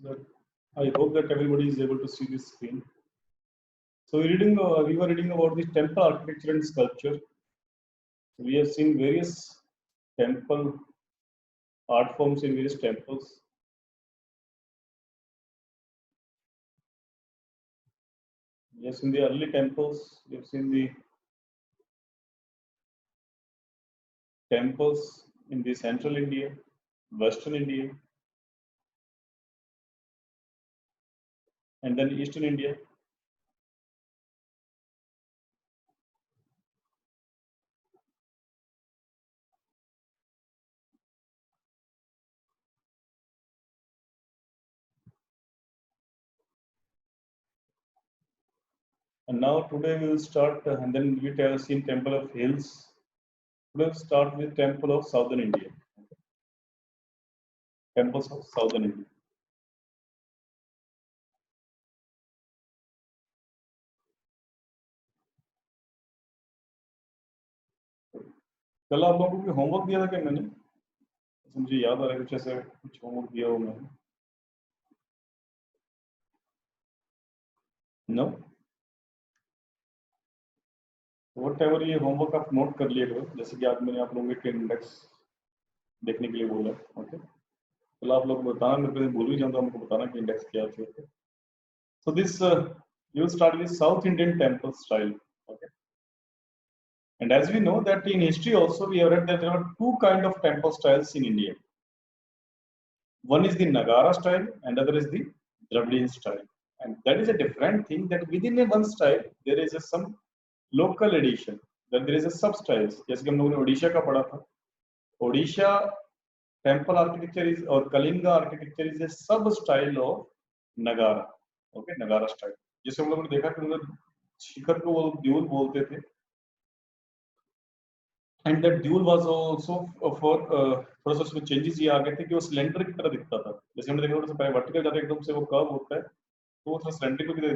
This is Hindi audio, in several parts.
that I hope that everybody is able to see this screen. So we were reading about the temple architecture and sculpture. We have seen various temple art forms in various temples. Yes, in the early temples, we have seen the temples in the central India, western India, and then eastern India. And now today we will start, and then we have seen Temple of Hills. We will start with Temple of Southern India. Temples of Southern India. कल आप लोगों को होमवर्क दिया था क्या मैंने? मुझे याद आ रहा है कुछ ऐसे कुछ होमवर्क दिया हो मैंने. No? Whatever ये होमवर्क आप नोट कर लिए करो, जैसे कि आज मैंने आप लोगों के इंडेक्स देखने के लिए बोला. ओके, कल आप लोग बताना, मेरे को भूल भी जाऊँ तो हमको बताना कि इंडेक्स क्या थे. Okay, so this you will start with South Indian temple style. Okay, and as we know that in history also we have read that there are two kind of temple styles in India. One is the Nagara style and other is the Dravidian style, and that is a different thing, that within a one style there is a some local addition, that there is a sub styles. जैसे कि हम लोगों ने ओडिशा का पढ़ा था, Odisha temple architecture is, or Kalinga architecture is a sub style of Nagara. Okay, Nagara style. जैसे हम लोगों ने देखा कि उन्होंने शिखर को वो द्यूल बोलते थे, and that duel was also for थोड़ा सा उसमें चेंजेस ये आ गए थे कि वो सिलेंडर की तरह दिखता था. जैसे हमने देखा थोड़ा सा पहले वर्टिकल जाता है एकदम से वो कर्व होता है, तो वो थोड़ा सिलेंडर की तरह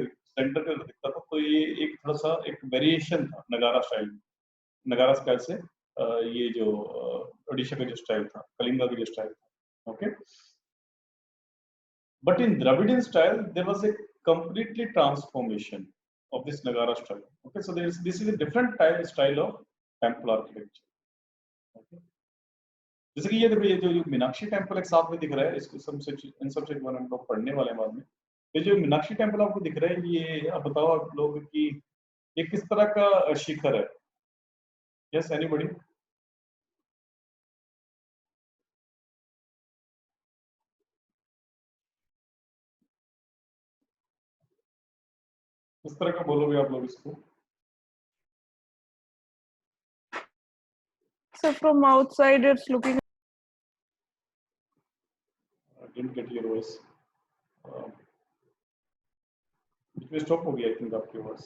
दिखता था. तो ये एक थोड़ा सा एक वेरिएशन था नगारा स्टाइल, नगारा स्टाइल से ये जो ओडिशा का जो स्टाइल था, कलिंगा का जो स्टाइल था. Okay, but in Dravidian style there was a completely transformation of this Nagara style. Okay, so this is a different style of temple architecture. Okay. जैसे कि ये देखो, ये जो मीनाक्षी टेम्पल एक साथ में दिख रहा है, इसको इन सब से हम लोग पढ़ने वाले हैं बाद में. ये जो मीनाक्षी टेम्पल आपको दिख रहा है, ये आप बताओ आप लोग कि ये किस तरह का शिखर है? Yes, anybody? किस तरह का बोलोगे आप लोग इसको? So from outside it's looking. I didn't get your voice. इसमें स्टॉप हो गया आई थिंक आपकी voice.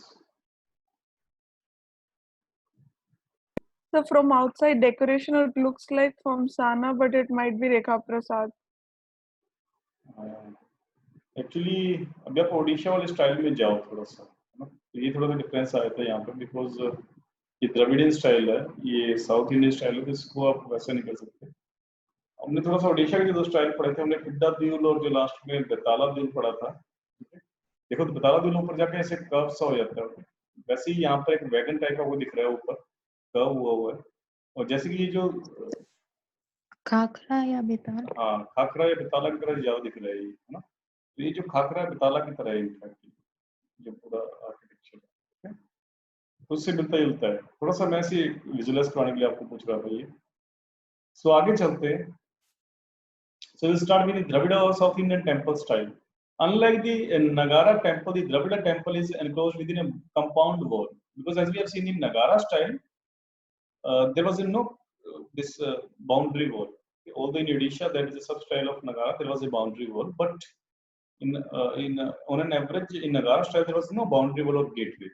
So from outside decoration it looks like from Sana, but it might be Rekha Prasad. Actually अभी आप ओडिशा वाले स्टाइल में जाओ थोड़ा सा, है ना, तो ये थोड़ा सा डिफरेंस आया था यहाँ पर, बिकॉज ये द्रविडियन स्टाइल है, ये साउथ इंडियन स्टाइल है, तो इसको आप वैसे नहीं कर सकते. हमने थोड़ा सा ओडिशा के जो दो स्टाइल पढ़े थे, हमने पिड्डा द्यूल और जो लास्ट में बेताला द्यूल पढ़ा था. देखो तो बेताला द्यूल ऊपर जाके ऐसे कर्व सा हो जाता है, वैसे ही यहाँ पर एक वैगन टाइप का वो दिख रहा है ऊपर कर्व हुआ है. और जैसे कि ये जो खाखरा या बेताल, हाँ खाखरा या बेताला की तरह ज्यादा दिख रहा है, है ना. तो ये जो खाखरा बेताला की तरह है इनफैक्ट जो पूरा आर्किटेक्चर है, तो उससे मिलता जुलता है. थोड़ा सा मैं ऐसे विजुअलाइज कराने के लिए आपको पूछ रहा था ये. सो आगे चलते हैं. So we'll start with the Dravida or South Indian temple style. Unlike the Nagara temple, the Dravida temple is enclosed within a compound wall. Because as we have seen in Nagara style, there was no this boundary wall. Although in Odisha there is a sub-style of Nagara, there was a boundary wall. But on an average in Nagara style there was no boundary wall or gateway.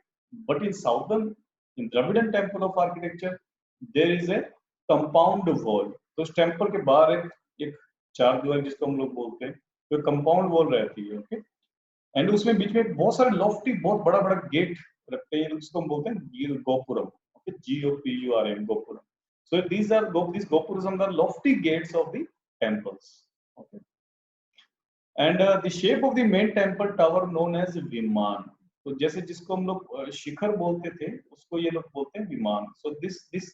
But in Dravidian temple of architecture, there is a compound wall. तो उस टेम्पल के बाहर एक चार दीवार जिसको हम लोग बोलते हैं, तो कंपाउंड वॉल रहती है. ओके, एंड उसमें बीच में बहुत सारे लॉफ्टी बहुत बड़ा बड़ा गेट रखते हैं, जिसको हम बोलते हैं gopuram. Okay, GOPURM, gopuram. So these gopuras are the lofty gates of the temples. Okay, and the shape of the main temple tower known as vimana. तो जैसे जिसको हम लोग शिखर बोलते थे उसको ये लोग बोलते हैं विमान। सो this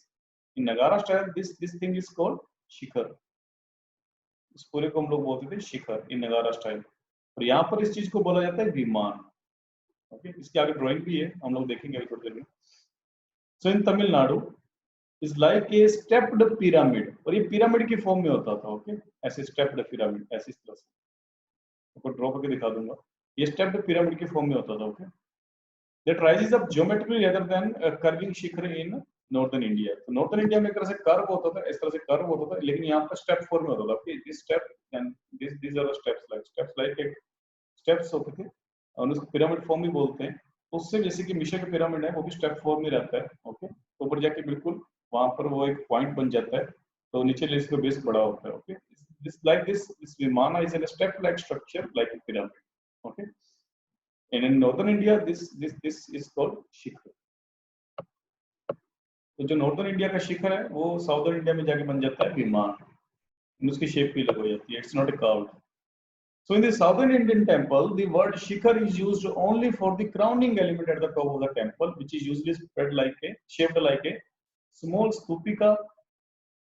in Nagara style this thing is called Shikhara. इस पूरे को हम लोग बोलते थे शिखर इन नगारा स्टाइल, और यहाँ पर इस चीज को बोला जाता है विमान। ओके, इसके आगे ड्राइंग भी है, हम लोग देखेंगे अभी थोड़ी देर में। So in Tamil Nadu is like a stepped pyramid, और ये पिरामिड की फॉर्म में होता था। ओके, ऐसे स्टेप्ड पिरामिड, ऐसी तरह से आपको ड्रॉ करके दिखा दूंगा। ये स्टेप्ड पिरामिड की फॉर्म में होता था। Okay, that rises up geometrically rather than curving Shikhar in northern India. तो नॉर्दर्न इंडिया में एक तरह से कर्व होता था, इस तरह से कर्व होता था, लेकिन यहाँ पर स्टेप फॉर्म में होता था। Okay, this step and this are the steps like एक स्टेप्स होते थे, और उसको पिरामिड फॉर्म भी बोलते हैं। उससे जैसे कि मिशर का पिरामिड है वो भी स्टेप फॉर्म में रहता है। ओके, तो ऊपर जाके बिल्कुल वहां पर वो एक पॉइंट बन जाता है, तो नीचे इसका बेस बड़ा होता है। Okay, this vimana is an step like structure like a pyramid. Okay, and in northern India this is called शिखर। तो जो नॉर्दर्न इंडिया का शिखर है वो साउदर्न इंडिया में जाके बन जाता है विमान, उसकी शेप भी अलग हो जाती है। It's not a curve. So in the southern Indian temple, the word shikhar is used only for the crowning element at the top of the temple, which is usually shaped like a small stupika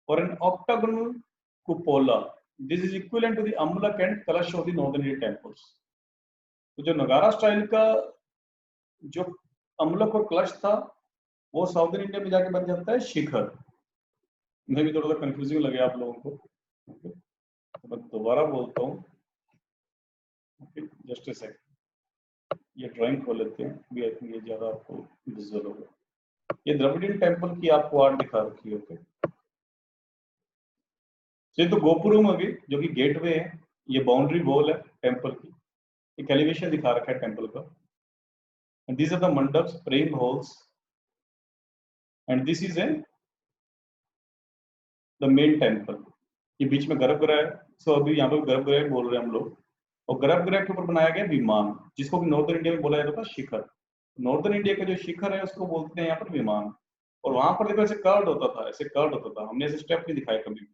or an octagonal cupola. This is equivalent to the amlak and kalash of the northern Indian temples. तो जो नगारा स्टाइल का जो अमलक और कलश था वो साउदर्न इंडिया में जाके बन जाता है शिखर। मैं भी थोड़ा सा कंफ्यूजिंग लगे आप लोगों को। okay? तो मैं दोबारा बोलता हूँ। जस्ट ए सेकंड, ये ड्राइंग खोल लेते हैं, भी आई थिंक ये ज्यादा आपको विजुअल होगा। ये द्रविडियन टेम्पल की आपको आर्ट दिखा रखी है। ओके, ये तो गोपुरम होगी जो कि गेटवे है, ये बाउंड्री वॉल है टेम्पल की, एक एलिवेशन दिखा रखा है टेम्पल का। And these are the mandaps, praying halls, and this is a the main temple. ये बीच में गर्भगृह है। सो अभी यहाँ पर गर्भगृह बोल रहे हैं हम लोग, और गर्भगृह के ऊपर बनाया गया विमान, जिसको कि नॉर्दर्न इंडिया में बोला जाता था शिखर। नॉर्दर्न इंडिया का जो शिखर है उसको बोलते हैं यहाँ पर विमान। और वहां पर देखो ऐसे कर्ड होता था, ऐसे कर्ड होता था, हमने ऐसे स्टेप नहीं दिखाए कभी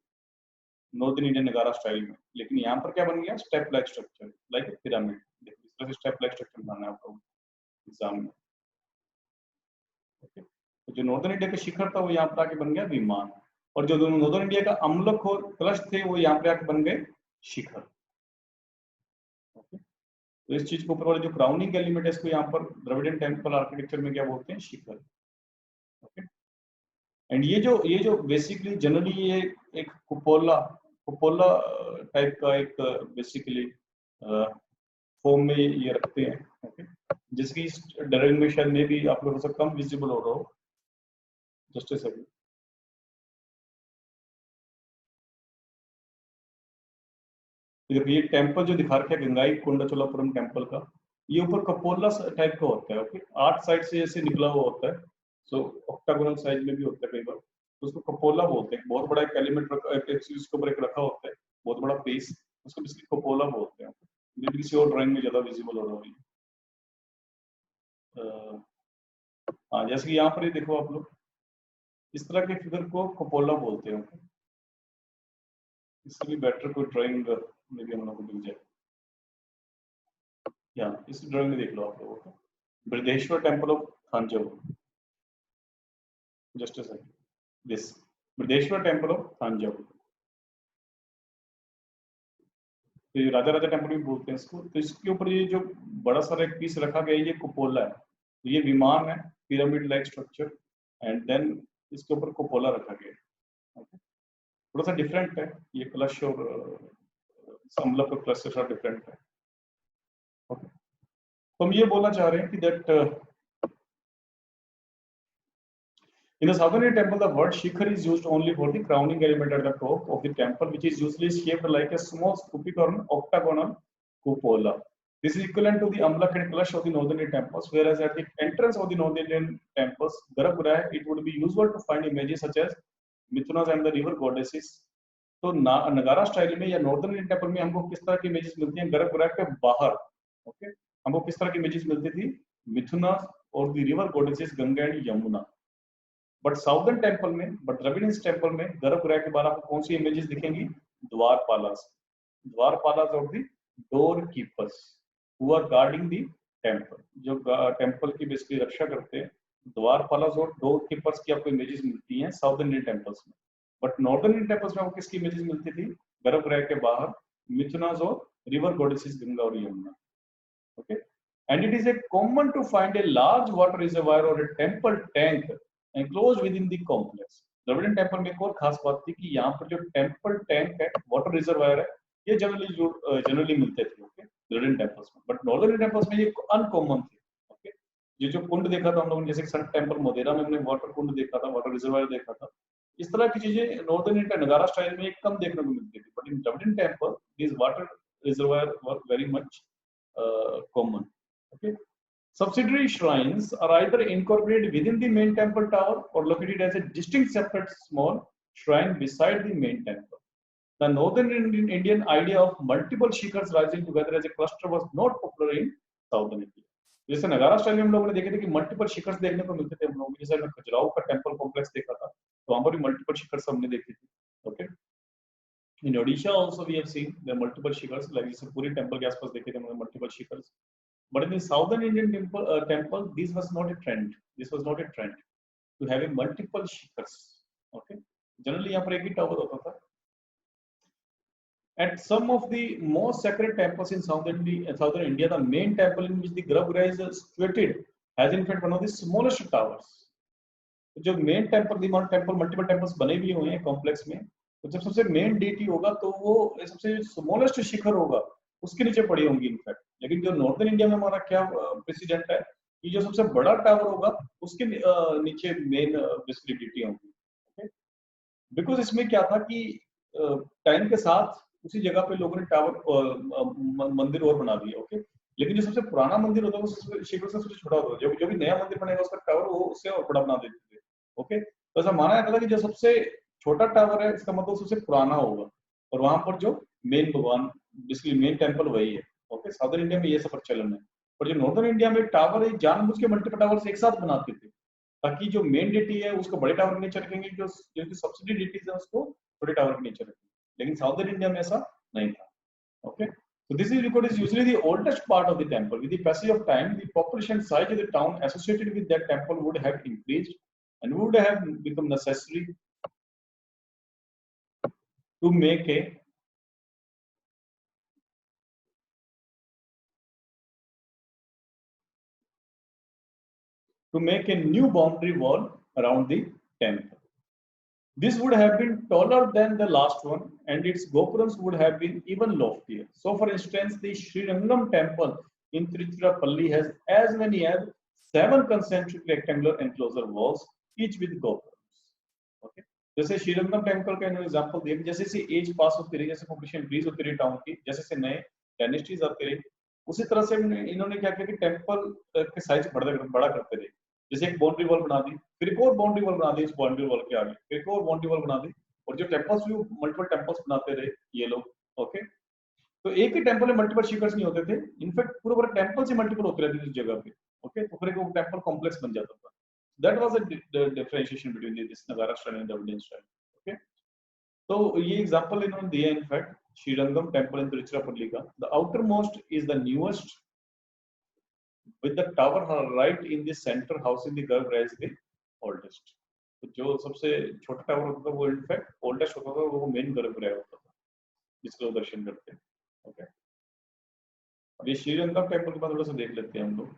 नॉर्दर्न इंडियन नगारा स्टाइल में। लेकिन यहाँ पर क्या बन गया, step like structure like a pyramid. देखो इस तरह से स्टेप लाइक स्ट्रक्चर बनाना है आपको एग्जाम में। ओके, तो जो नॉर्दर्न इंडिया का शिखर था वो यहाँ पर आके बन गया विमान, और जो नॉर्दर्न इंडिया का अम्लक और कलश थे वो यहाँ पे आके बन गए शिखर। ओके, तो इस चीज के ऊपर वाले जो क्राउनिंग एलिमेंट है इसको यहाँ पर द्रविडियन टेम्पल आर्किटेक्चर में क्या बोलते हैं, शिखर। ओके, एंड ये जो बेसिकली जनरली ये एक कुपोला कुपोला टाइप का एक बेसिकली फॉर्म में ये रखते हैं। ओके, जिसकी ड्राइंग में शायद में भी आप लोगों से कम विजिबल हो रहा हो। जस्ट ए सेकंड, ये टेम्पल जो दिखा रखा है गंगाई कोंडाचोलापुरम टेम्पल का, ये ऊपर कपोला टाइप का होता है। ओके, 8 साइड से ऐसे निकला हुआ होता है। सो ऑक्टागोनल साइज में भी होता है कई बार, तो उसको कपोला बोलते हैं। बहुत बड़ा एक एलिमेंट उसके ऊपर एक रखा होता है, बहुत बड़ा पीस, उसको बेसिकली कपोला बोलते हैं। ये भी किसी और ड्राइंग में ज्यादा विजिबल हो रहा है। हाँ, जैसे कि यहाँ पर ही देखो आप लोग, इस तरह के फिगर को कपोला बोलते हैं। इससे भी बेटर कोई ड्राइंग में भी हम लोग को मिल जाए। या इस ड्राइंग में देख लो आप लोगों को, Brihadeeswara temple of Thanjavur. Just a second, this Brihadeeswara temple of Thanjavur, तो ये राजा राजा टेम्पल भी बोलते हैं इसको। तो इसके ऊपर ये जो बड़ा सारा एक पीस रखा गया है ये कुपोला है। तो ये विमान है, pyramid like structure, and then इसके ऊपर कुपोला रखा गया है। थोड़ा सा डिफरेंट है ये कलश और अम्लक और कलश से थोड़ा डिफरेंट है। ओके, तो हम ये बोलना चाह रहे हैं कि that in the southern Indian temple, the word shikhar is used only for the crowning element at the top of the temple, which is usually shaped like a small stupic or an octagonal cupola. This is equivalent to the amlak and kalash of the northern Indian temples, whereas at the entrance of the northern Indian temples, Garbhagriha, it would be usual to find images such as Mithunas and the river goddesses. तो नगारा स्टाइल में या नॉर्दर्न इंडियन टेम्पल में हमको किस तरह की इमेजेस मिलती हैं, गर्भगृह के बाहर। ओके, हमको किस तरह की इमेजेस मिलती थी, मिथुना और the river goddesses Ganga and Yamuna. But southern temple में, बट द्रविडियन टेम्पल में गर्भगृह के बाहर आपको कौन सी इमेजेस दिखेंगी, द्वारपालास, द्वारपालास और दी doorkeepers who are guarding the temple. जो टेम्पल की बेसिकली रक्षा करते हैं, द्वारपालस और डोरकीपर्स की आपको इमेजेस मिलती हैं साउथ इंडियन टेम्पल्स में, बट नॉर्दर्न इंडियन टेम्पल्स में आपको किसकी इमेजेस मिलती थी? गर्भगृह के बाहर मिथुनास और रिवर गॉडेसेस गंगा और Yamuna. Okay, and it is a common to find a large water reservoir or a temple tank enclosed within the complex. Dravidian temple में एक और खास बात थी कि यहाँ पर जो टेम्पल टैंक है, वाटर रिजर्वायर है, ये जनरली मिलते थे. ओके, द्रविड़न टेम्पल्स में, बट नॉर्दर्न टेम्पल्स में ये अनकॉमन थे. ओके, ये जो कुंड देखा था हम लोगों ने, जैसे सन टेम्पल मोदेरा में हमने वाटर कुंड देखा था, वाटर रिजर्वायर देखा था, इस तरह की चीजें नॉर्दर्न इंडिया नगारा स्टाइल में कम देखने को मिलती थी, but in Dravidian temple this water reservoir were very much common. Okay, subsidiary shrines are either incorporated within the main temple tower or located as a distinct separate small shrine beside the main temple. The northern Indian idea of multiple shikhars rising together as a cluster was not popular in southern India. जैसे नगारा स्टाइल में हम लोगों ने देखे थे कि मल्टीपल शिखर्स देखने को मिलते थे हम लोगों को, जैसे हमने खजुराहो का टेम्पल कॉम्प्लेक्स देखा था, तो वहां पर भी मल्टीपल शिखर्स हमने देखे थे. Okay, in Odisha also we have seen there are multiple shikhars, like जैसे पूरी टेम्पल के आसपास देखे थे हमने multiple शिखर्स. But in the southern Indian temple, this was not a trend. This was not a trend to have a multiple shikhars. Okay, generally यहाँ पर एक ही tower होता था. At some of the most sacred temples in southern India, the main temple in which the Garbhagriha is situated has in fact one of the smallest towers. जो main temple, the temple, multiple temples बने भी हुए हैं complex में, तो जब सबसे main deity होगा तो वो सबसे smallest शिखर होगा, उसके नीचे पड़ी होंगी इनफैक्ट. लेकिन जो नॉर्दर्न इंडिया में हमारा क्या प्रेसिडेंट है कि जो सबसे बड़ा टावर होगा उसके नीचे मेन विजिबिलिटी होगी. ओके, बिकॉज इसमें क्या था कि टाइम के साथ उसी जगह पे लोगों ने टावर मंदिर और बना दिए. ओके, लेकिन जो सबसे पुराना मंदिर होता है वो शिखर से सबसे छोटा होता है. जो भी नया मंदिर बनेगा उसका टावर वो उससे और बड़ा बना देते थे. ओके, तो ऐसा माना जाता था कि जो सबसे छोटा टावर है इसका मतलब सबसे पुराना होगा, और वहां पर जो मेन भगवान बेसिकली मेन टेम्पल वही है. ओके, साउदर्न इंडिया में ये सब प्रचलन है, पर जो नॉर्दर्न इंडिया में टावर है जानबूझ के मल्टीपल टावर्स एक साथ बनाते थे ताकि जो मेन डिटी है उसको बड़े टावर के नीचे रखेंगे, जो सब्सिडी डिटीज है उसको छोटे टावर के नीचे रखेंगे. लेकिन साउदर्न इंडिया में ऐसा नहीं था. Okay, so this is because it's usually the oldest part of the temple. With the passage of time, the population size of the town associated with that temple would have increased and would have become necessary to make a new boundary wall around the temple. This would have been taller than the last one, and its gopurams would have been even loftier. So, for instance, the Srirangam temple in Tiruchirappalli has as many as 7 concentric rectangular enclosure walls, each with gopurams. Okay, जैसे श्रीरंगम टेम्पल का इन्होंने एग्जांपल दिया, जैसे जैसे एज पास होती रही, जैसे पॉपुलेशन इंक्रीज होती रही टाउन की, जैसे जैसे नए डायनेस्टीज आते रहे, उसी तरह से इन्होंने क्या किया कि टेम्पल के साइज बड़ा करते रहे. जैसे एक बाउंड्री वॉल बना दी, फिर एक और बाउंड्री वॉल बना दी, उस बाउंड्री वॉल के आगे फिर एक और बाउंड्री वॉल बना दी, और जो टेम्पल्स भी मल्टीपल टेम्पल्स बनाते रहे ये लोग. ओके, तो एक ही टेम्पल में मल्टीपल शिखर्स नहीं होते थे, इनफैक्ट पूरा पूरा टेम्पल से मल्टीपल होते रहते थे उस जगह पे. ओके, तो फिर एक टेम्पल कॉम्प्लेक्स बन जाता था. That was a differentiation between this Nagara style and Dravidian style. Okay, तो ये एग्जांपल इन्होंने दिया in fact Srirangam temple in Tiruchirappalli का. The outermost is the newest with the tower right in the center house in the Garbhagriha is the oldest. तो जो सबसे छोटा टावर होता था वो इनफैक्ट ओल्डेस्ट होता था, वो मेन गर्भगृह होता था जिसको दर्शन करते हैं. ओके, अब ये श्रीरंगम टेम्पल के बाद थोड़ा सा देख लेते हैं हम लोग.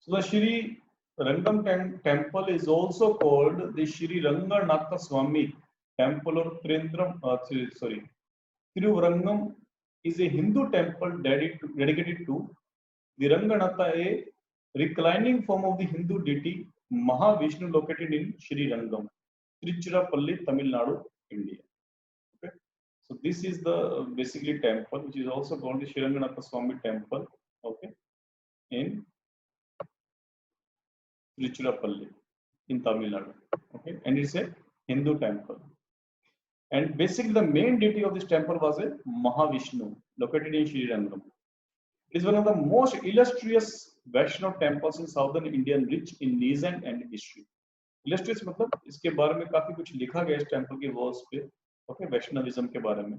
So the Shri Rangam temple is also called the Shri Ranganatha Swami temple or Tirurangam is a Hindu temple dedicated to the Ranganatha, a reclining form of the Hindu deity Mahavishnu located in Shri Rangam, Tiruchirappalli, Tamil Nadu, India. Okay, so this is the basically temple which is also called the Shri Ranganatha Swami temple. Okay, in Tiruchirappalli in Tamil Nadu. Okay, and it's a Hindu temple. And basically the main deity of this temple was a Mahavishnu, located in Srirangam. It is one of the most illustrious Vaishnav temples in southern India, rich in legend and history. Illustrious मतलब इसके बारे में काफी कुछ लिखा गया इस टेम्पल की वॉल्स पे, ओके, वैष्णविज्म के बारे में.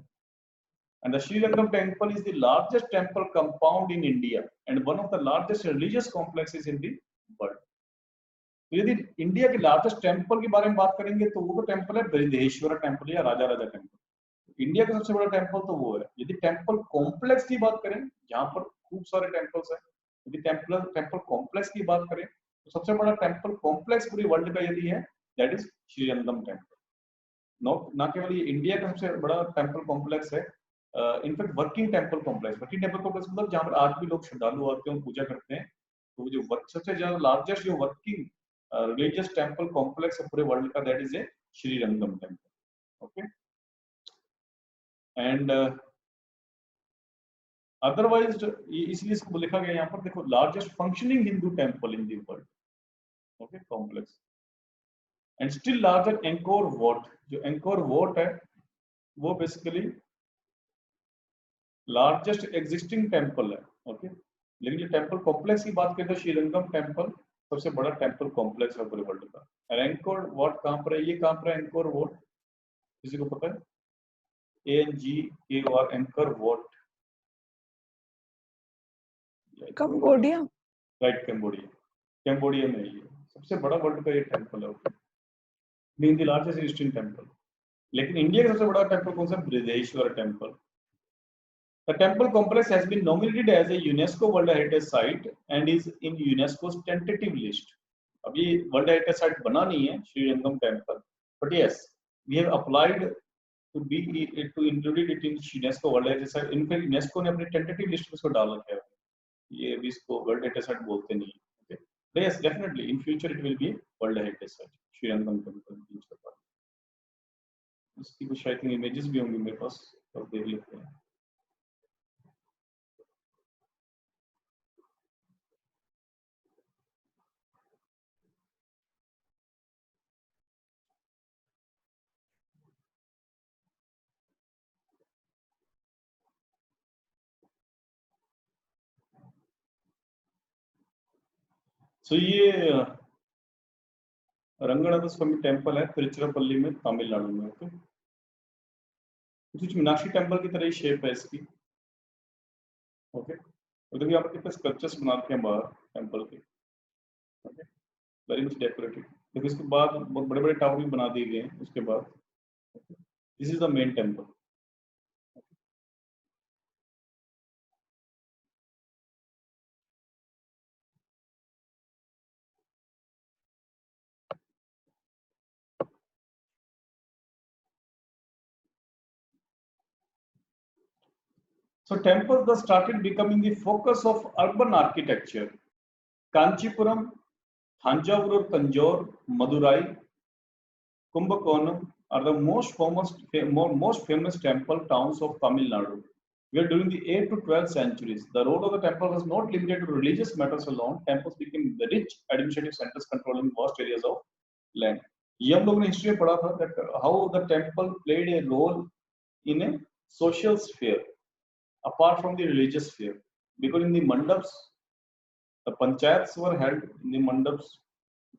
And the Srirangam temple is the largest temple compound in India and one of the largest religious complexes in the world. तो यदि इंडिया के लार्जेस्ट टेम्पल के बारे में बात करेंगे तो वो तो टेम्पल है बृहदेश्वर टेम्पल या राजा राजा टेम्पल. इंडिया का सबसे बड़ा टेम्पल तो वो है. यदि टेम्पल कॉम्प्लेक्स की बात करें जहां पर खूब सारे टेम्पल्स हैं, यदि टेम्पल कॉम्प्लेक्स की बात करें तो सबसे बड़ा टेम्पल कॉम्प्लेक्स पूरी वर्ल्ड का यदि है दैट इज श्रीरंगम टेम्पल. ना केवल ये इंडिया का सबसे बड़ा टेम्पल कॉम्प्लेक्स है, इनफैक्ट वर्किंग टेम्पल कॉम्प्लेक्स मतलब जहां पर आज भी लोग श्रद्धालु आते हैं पूजा करते हैं. तो जो सबसे ज्यादा लार्जेस्ट जो working religious temple complex of पूरे वर्ल्ड का that is a Srirangam temple. Okay, and otherwise इसलिए इसको लिखा गया यहाँ पर देखो largest functioning Hindu temple in the world. Okay, complex and still larger Angkor Wat. जो Angkor Wat है वो basically largest existing temple है. Okay, लेकिन जो temple complex की बात करें तो Srirangam temple सबसे बड़ा टेम्पल कॉम्प्लेक्स है पूरे वर्ल्ड का. एंकोर वॉट कहां पर है? ये कहां पर है एंकोर वॉट? किसी को पता है? ANGKOR Angkor Wat. Cambodia. Right, Cambodia में ये सबसे बड़ा वर्ल्ड का ये टेम्पल है. Mean the largest eastern temple. लेकिन इंडिया का सबसे बड़ा टेम्पल कौन सा? Brihadeeswara temple. The temple complex has been nominated as a UNESCO World Heritage Site and is in UNESCO's tentative list. अभी World Heritage Site बना नहीं है Srirangam temple, but yes, we have applied to include it in UNESCO World Heritage Site. In fact, UNESCO ने अपनी tentative list में इसको डाल रखा है. ये भी इसको World Heritage Site बोलते नहीं. Okay, but yes, definitely in future it will be World Heritage Site. Srirangam temple इसकी कुछ आई थिंक इमेजेस भी होंगी मेरे पास, तो देख लेते हैं. So ये रंगनाथ स्वामी टेम्पल है तिरुचिरापल्ली में, तमिलनाडु में. ओके, कुछ मीनाक्षी टेम्पल की तरह ही शेप है इसकी. ओके, तो देखिए यहाँ पर कितने स्कल्पचर्स बना रखे हैं बाहर टेम्पल के. Okay, very much decorated. देखिए इसके बाद बहुत बड़े बड़े टावर भी बना दिए गए हैं उसके बाद. This is the main temple. So temples thus started becoming the focus of urban architecture. Kanchipuram, Thanjavur or Tanjore, Madurai, Kumbakonam are the most famous temple towns of Tamil Nadu. Where during the 8th to 12th centuries, the role of the temple was not limited to religious matters alone. Temples became the rich administrative centers controlling vast areas of land. ये हम लोगों ने हिस्ट्री में पढ़ा था that how the temple played a role in a social sphere apart from the religious sphere, because in the mandaps, the panchayats were held in the mandaps.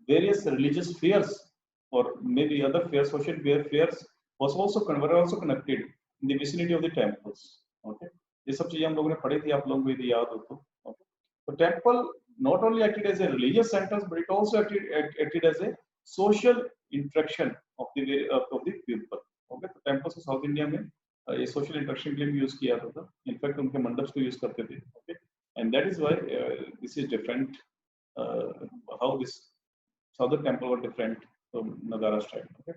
Various religious fairs or maybe other fairs, social fairs were also connected in the vicinity of the temples. Okay, ये सब चीजें हम लोगों ने पढ़ी थी, आप लोगों को यदि याद हो तो. Okay, so temple not only acted as a religious centers, but it also acted as a social interaction of the people. Okay, तो temples को साउथ इंडिया में ये सोशल इंटरेक्शन के लिए भी यूज किया जाता था. इनफैक्ट उनके मंडप्स को यूज करते थे. Okay, and that is why this is different, how this southern temple were different from Nagara style. Okay,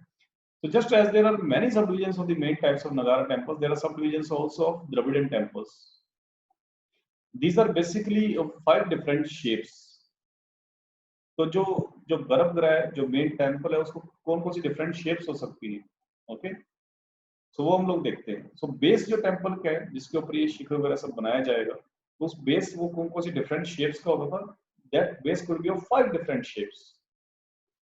so just as there are many subdivisions of the main types of Nagara temples, there are subdivisions also of Dravidian temples. These are basically of 5 different shapes. तो जो गर्भगृह है, जो मेन टेम्पल है, उसको कौन कौन सी डिफरेंट शेप्स हो सकती है. ओके, सो वो हम लोग देखते हैं. सो बेस जो टेम्पल का है जिसके ऊपर ये शिखर वगैरह सब बनाया जाएगा, तो उस बेस वो कौन कौन सी डिफरेंट शेप्स का होता था. That base could be of 5 different shapes.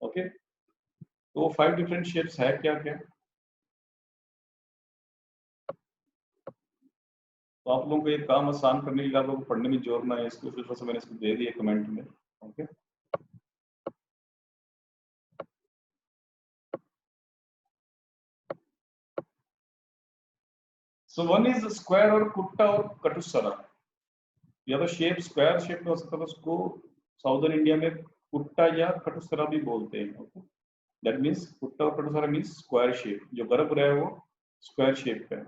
Okay, तो 5 डिफरेंट शेप्स है क्या क्या. तो आप लोगों को ये काम आसान करने के लिए आप लोगों को पढ़ने में जोर ना है, इसको इस वजह से मैंने इसको दे दिया कमेंट में। Okay, so one is square और कुट्टा और कटुसरा। या तो शेप स्क्वायर शेप में हो सकता है, तो उसको साउदर्न इंडिया में कुट्टा या कटुसरा भी बोलते हैं। ओके, दैट मीन्स कुट्टा और कटुसरा मीन्स स्क्वायर शेप, जो गर्भगृह है वो स्क्वायर शेप का है।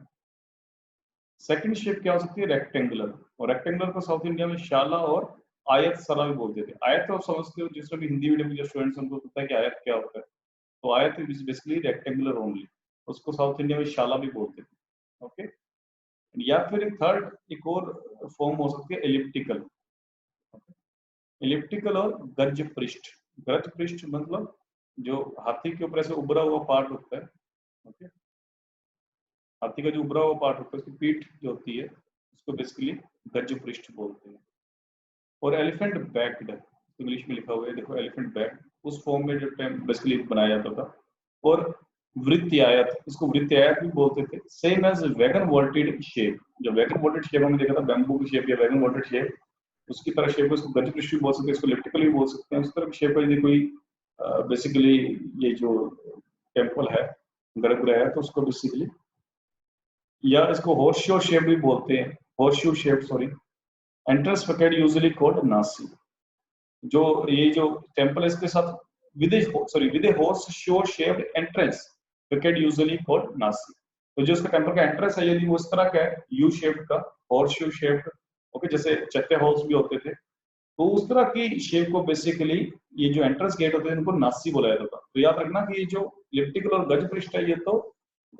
सेकंड शेप क्या हो सकती है? रेक्टेंगुलर, और रेक्टेंगुलर को साउथ इंडिया में शाला और आयत सरा भी बोलते थे। आयत तो आप समझते हो, जिसमें भी हिंदी मीडियम के जो स्टूडेंट्स उनको पता है कि आयत क्या होता है। तो आयत इज बेसिकली रेक्टेंगुलर ओनली, उसको साउथ इंडिया में शाला भी बोलते थे। ओके, या फिर थर्ड एक और फॉर्म हो सकती है एलिप्टिकल। एलिप्टिकल और गज पृष्ठ। गज पृष्ठ मतलब जो हाथी के ऊपर ऐसे उभरा हुआ पार्ट होता है। ओके, हाथी का जो उभरा हुआ पार्ट होता है, उसकी पीठ जो होती है उसको बेसिकली गज पृष्ठ बोलते हैं। और एलिफेंट बैक्ड, इंग्लिश में लिखा हुआ है देखो, एलिफेंट बैक, उस फॉर्म में जो बेसिकली बनाया जाता था। और वृत्तायत, इसको वृत्तायत भी बोलते थे। Same as wagon vaulted shape, जो वैगन वॉल्टेड शेप हमने देखा था, बैम्बू की शेप या वैगन वॉल्टेड शेप, उसकी तरह शेप है, उसको गज पृष्ठ भी बोल सकते हैं, इसको एलिप्टिकल भी बोल सकते हैं। उस तरह की शेप है। यदि कोई बेसिकली ये जो टेम्पल है, गर्भगृह है, तो उसको बेसिकली, या इसको हॉर्सशू शेप भी बोलते हैं, horseshoe shape, sorry. Entrance facade usually called nasi. जो ये जो टेम्पल है इसके साथ with a horseshoe shaped entrance facade usually called nasi. तो जो इसका टेम्पल का एंट्रेंस है, यदि वो इस तरह का है, यू शेप्ड का, हॉर्सशू शेप्ड, ओके, जैसे चैत्य हॉल्स भी होते थे, तो उस तरह की शेप को बेसिकली ये जो एंट्रेंस गेट होते हैं इनको नासी बुलाया जाता था। तो याद रखना कि ये जो इलिप्टिकल और गज पृष्ठ है, ये तो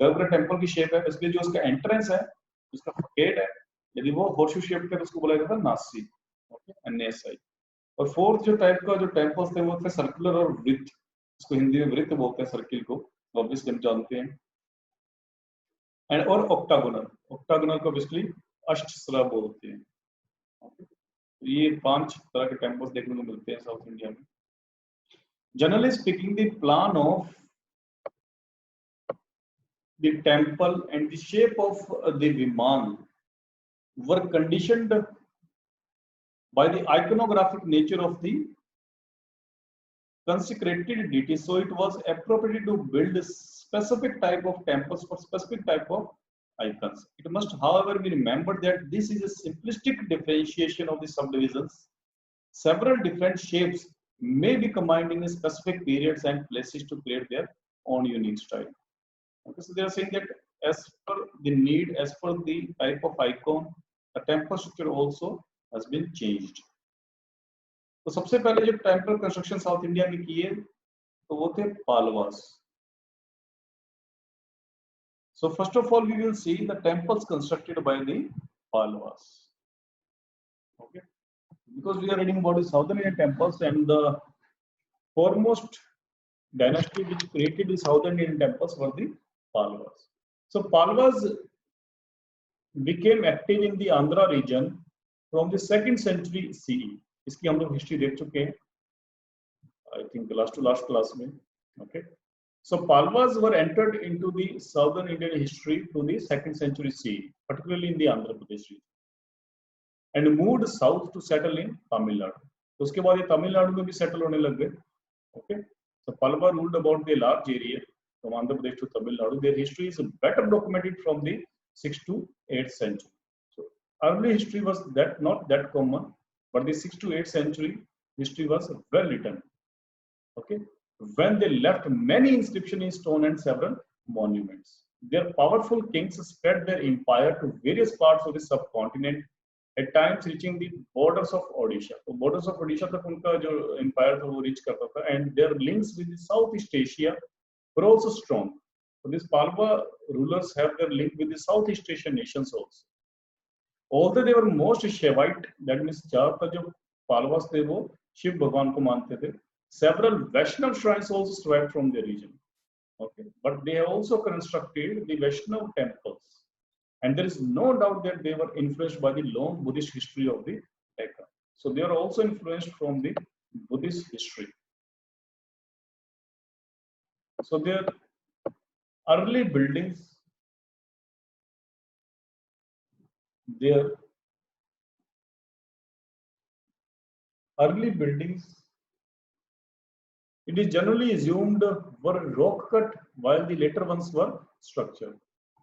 गर्भगृह टेम्पल की शेप है, इसलिए जो उसका एंट्रेंस है, उसका गेट है, यदि वो हॉर्सशू शेप का, तो उसको बोला जाता है नासी। Okay, NSI. और फोर्थ जो टाइप का जो टेम्पल्स थे वो थे सर्कुलर और वृत्त, इसको हिंदी में वृत्त बोलते हैं, सर्किल को ऑब्वियसली हम जानते हैं। एंड और ऑक्टागोनल, ऑक्टागोनल को बेसिकली अष्टसरा बोलते हैं। Okay? तो ये 5 तरह के टेम्पल्स देखने को मिलते हैं साउथ इंडिया में। Generally speaking, the plan of the temple and the shape of the Viman were conditioned by the iconographic nature of the consecrated deity. So it was appropriate to build a specific type of temples for specific type of icons. It must, however, be remembered that this is a simplistic differentiation of the subdivisions. Several different shapes may be combined in specific periods and places to create their own unique style. Okay, so they are saying that as per the need, as per the type of icon, the temple structure also has been changed. तो सबसे पहले जो टेम्पल कंस्ट्रक्शन साउथ इंडिया में किए तो वो थे Palwas. So first of all we will see the temples constructed by the Palwas. Okay, because we are reading about the southern Indian temples, and the foremost dynasty which created the southern Indian temples were the Palwas. So Palwas became active in the Andhra region from the 2nd century CE. इसकी हम लोग हिस्ट्री देख चुके हैं, I think last to last class में. Okay, so Palwas were entered into the southern Indian history to the 2nd century CE, particularly in the Andhra Pradesh region, and moved south to settle in Tamil Nadu. तो उसके बाद ये तमिलनाडु में भी सेटल होने लग गए. Okay, so Pallava ruled about the large area from Andhra Pradesh to Tamil Nadu. Their history is better documented from the 6th to 8th century. So early history was that not that common, but the 6th to 8th century history was well written. Okay, when they left many inscriptions in stone and several monuments. Their powerful kings spread their empire to various parts of the subcontinent, at times reaching the borders of Odisha. So borders of Odisha तक उनका जो empire था वो reach करता था, and their links with the Southeast Asia were also strong. So these Pallava rulers have their link with the Southeast Asian nations also. Although they were most Shaivite, that means ज़्यादातर जो Pallavas थे वो शिव भगवान को मानते थे. Several Vaishnav shrines also survived from their region. Okay, but they have also constructed the Vaishnav temples, and there is no doubt that they were influenced by the long Buddhist history of the Deccan. So they are also influenced from the Buddhist history. So their early buildings their early buildings, it is generally assumed, were rock cut while the later ones were structured.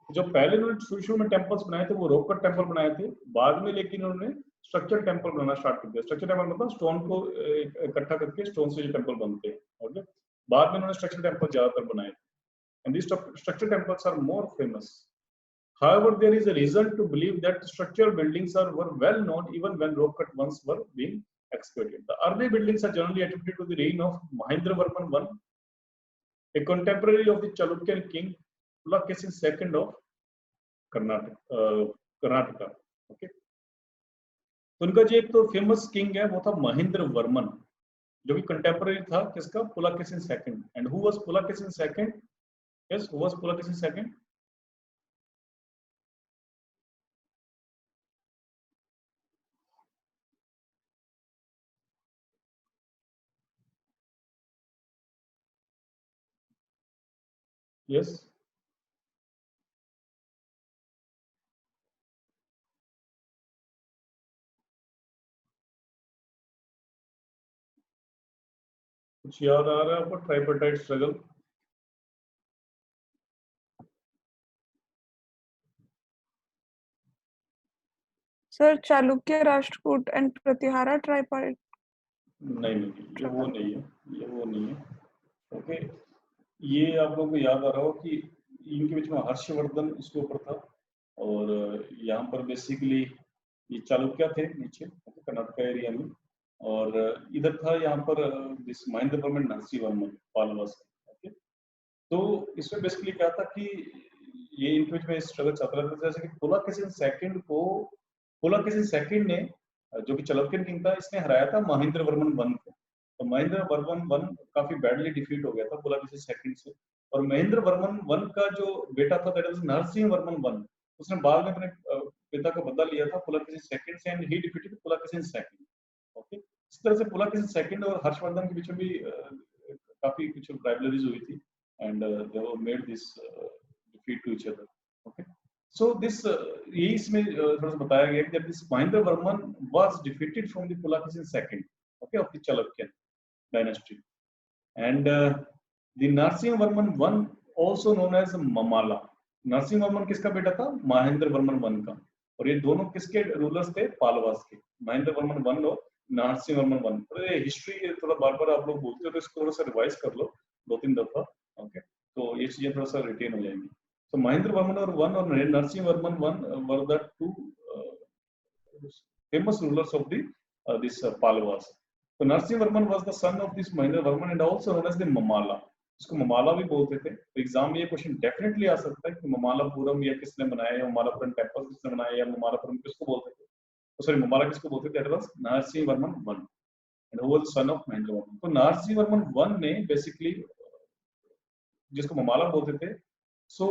जो पहले उन्होंने शुरू में टेम्पल्स बनाए थे वो रॉक कट टेम्पल बनाए थे, बाद में लेकिन उन्होंने स्ट्रक्चर टेम्पल बनाना स्टार्ट कर दिया। स्ट्रक्चर टेम्पल मतलब स्टोन को इकट्ठा करके स्टोन से जो टेम्पल बनते हैं, ओके। बाद में उन्होंने स्ट्रक्चर टेम्पल ज्यादातर बनाए, and these structure temples are more famous. However, there is a reason to believe that structural buildings were well known even when rock cut ones were being excavated. The early buildings are generally attributed to the reign of Mahendravarman I, a contemporary of the Chalukyan king Pulakesin II of Karnataka, okay. तो उनका जो एक तो फेमस किंग है वो था महेंद्र वर्मन, जो कि कंटेम्पररी था किसका, Pulakeshin second. And who was Pulakeshin second? Yes, who was Pulakeshin second? Yes, कुछ याद आ रहा है आपको? Tripartite struggle, sir Chalukya, Rashtrakuta and Pratihara tripart? नहीं, ये वो नहीं है, ये वो नहीं है, ओके। ये आप लोगों को याद आ रहा हो कि इनके बीच में हर्षवर्धन इसके ऊपर था, और यहाँ पर बेसिकली ये चालुक्य थे नीचे कर्नाटका एरिया में, और इधर था यहाँ पर दिस महेंद्र वर्मन नरसिंह वर्मन पालवास, ओके। तो इसमें बेसिकली क्या था कि ये इनके बीच में स्ट्रगल चलता रहता था, जैसे कि पुलकेशिन सेकंड ने, जो कि चालुक्यन किंग था, इसने हराया था महेंद्र वर्मन वन को। तो महेंद्र वर्मन वन काफी बैडली डिफीट हो गया था पुलकेशिन सेकंड से, और महेंद्र वर्मन वन का जो बेटा था that was Narasimha Varman one, उसने बाद में अपने पिता का बदला लिया था पुलकेशिन सेकंड से, and he defeated Pulakeshin second, okay. इस तरह से पुलकेशिन सेकंड और हर्षवर्धन के बीच में भी काफी कुछ राइवलरीज हुई थी, and they were made this defeat to each other, okay. So this ये इसमें थोड़ा सा बताया गया कि this Mahendra Varman was defeated from the Pulakesin second, okay, of the Chalukyan dynasty, and the Narsimha Varman one, also known as Mamala. Narasimha Varman किसका बेटा था? महेंद्र वर्मन वन का, और ये दोनों किसके रूलर्स थे? पालवास के, महेंद्र वर्मन वन और नरसिंह वर्मन वन। तो ये हिस्ट्री थोड़ा बार बार आप लोग बोलते हो तो इसको थोड़ा सा रिवाइज कर लो 2-3 दफा, ओके, तो ये चीजें थोड़ा सा रिटेन हो जाएंगी। So Mahendra Varman one or Narasimha Varman one were the two famous rulers of the this Pallavas. So Narasimha Varman was the son of this Mahendra Varman and also known as the Mamala. इसको ममाला भी बोलते थे। तो एग्जाम में ये क्वेश्चन डेफिनेटली आ सकता है कि ममालापुरम या किसने बनाया, या ममालापुरम टेम्पल किसने बनाया, या ममालापुरम किसको बोलते थे? तो सॉरी, ममाला किसको बोलते थे? That was Narasimha Varman one, and who was son of Mahendra Varman. तो नरसिंह वर्मन वन ने बेसिकली, जिसको ममाला बोलते थे, सो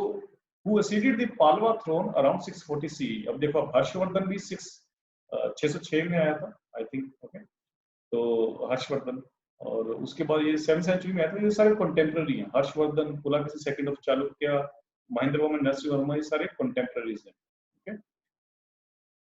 who acceded the Palwa throne around 640 CE. अब देखो, हर्षवर्धन भी 606 में आया था, आई थिंक, ओके। तो हर्षवर्धन, और उसके बाद ये 7th सेंचुरी में आया था। ये सारे कंटेम्पररी हैं, हर्षवर्धन, पुलकेशिन सेकंड ऑफ चालुक्य, महेंद्र वर्मन, नरसिंह वर्मा, ये सारे कंटेम्पररीज हैं, okay.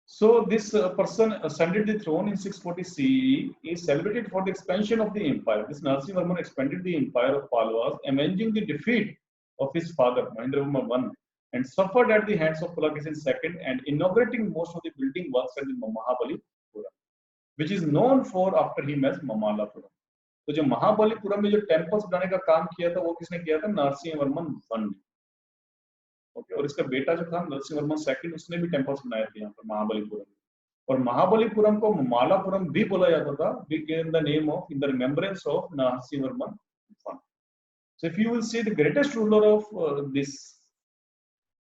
So this person ascended the throne in 640 CE. He is celebrated for the expansion of the empire. This Narasimha Varman expanded the empire of Palwas, avenging the defeat of his father Mahendra Varman I, and suffered at the hands of Pulakesin II, and inaugurating most of the building works at the Mahabalipuram, which is known for after him as Mamalapuram. तो जो महाबलीपुरम में जो टेम्पल्स बनाने का काम किया था वो किसने किया था? नरसिंह वर्मन वन ने, ओके। और इसका बेटा जो था नरसिंह वर्मन सेकंड, उसने भी टेम्पल्स बनाए थे यहाँ पर महाबलीपुरम, और महाबलीपुरम को मालापुरम भी बोला जाता था, in the name of, in the remembrance of Narasimha Varman one. So if you will see the greatest ruler of this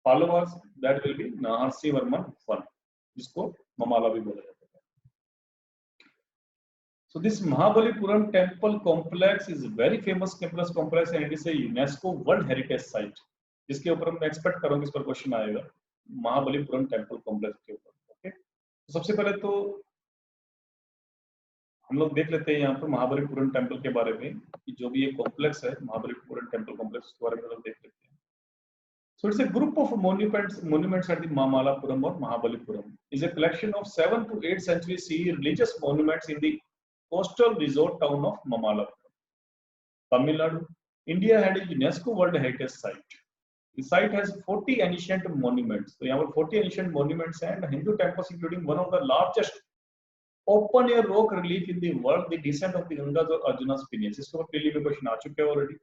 Pallavas, that will be Narasimha Varman I, जिसको ममाला भी बोला जाता है। So this Mahabalipuram temple complex is a very famous campus complex and it is a UNESCO World Heritage Site, जिसके ऊपर मैं एक्सपेक्ट करूंगा इस पर क्वेश्चन आएगा, महाबलीपुरम टेम्पल कॉम्प्लेक्स के ऊपर, ओके। तो सबसे पहले तो हम लोग देख लेते हैं यहाँ पर महाबलीपुरम टेम्पल के बारे में, कि जो भी ये कॉम्प्लेक्स है महाबलीपुरम टेम्पल कॉम्प्लेक्स, के बारे में लोग देख लेते हैं। So it's a group of monuments at the Mamallapuram or Mahabalipuram. Is a collection of 7 to 8 century CE religious monuments in the coastal resort town of Mamallapuram, Tamil Nadu. India had a UNESCO World Heritage Site. The site has 40 ancient monuments. So यहाँ पर 40 ancient monuments and Hindu temples, including one of the largest open air rock relief in the world, the descent of the Gangas or Arjuna's penis. इसके ऊपर पहले भी क्वेश्चन आ चुके हैं ऑलरेडी.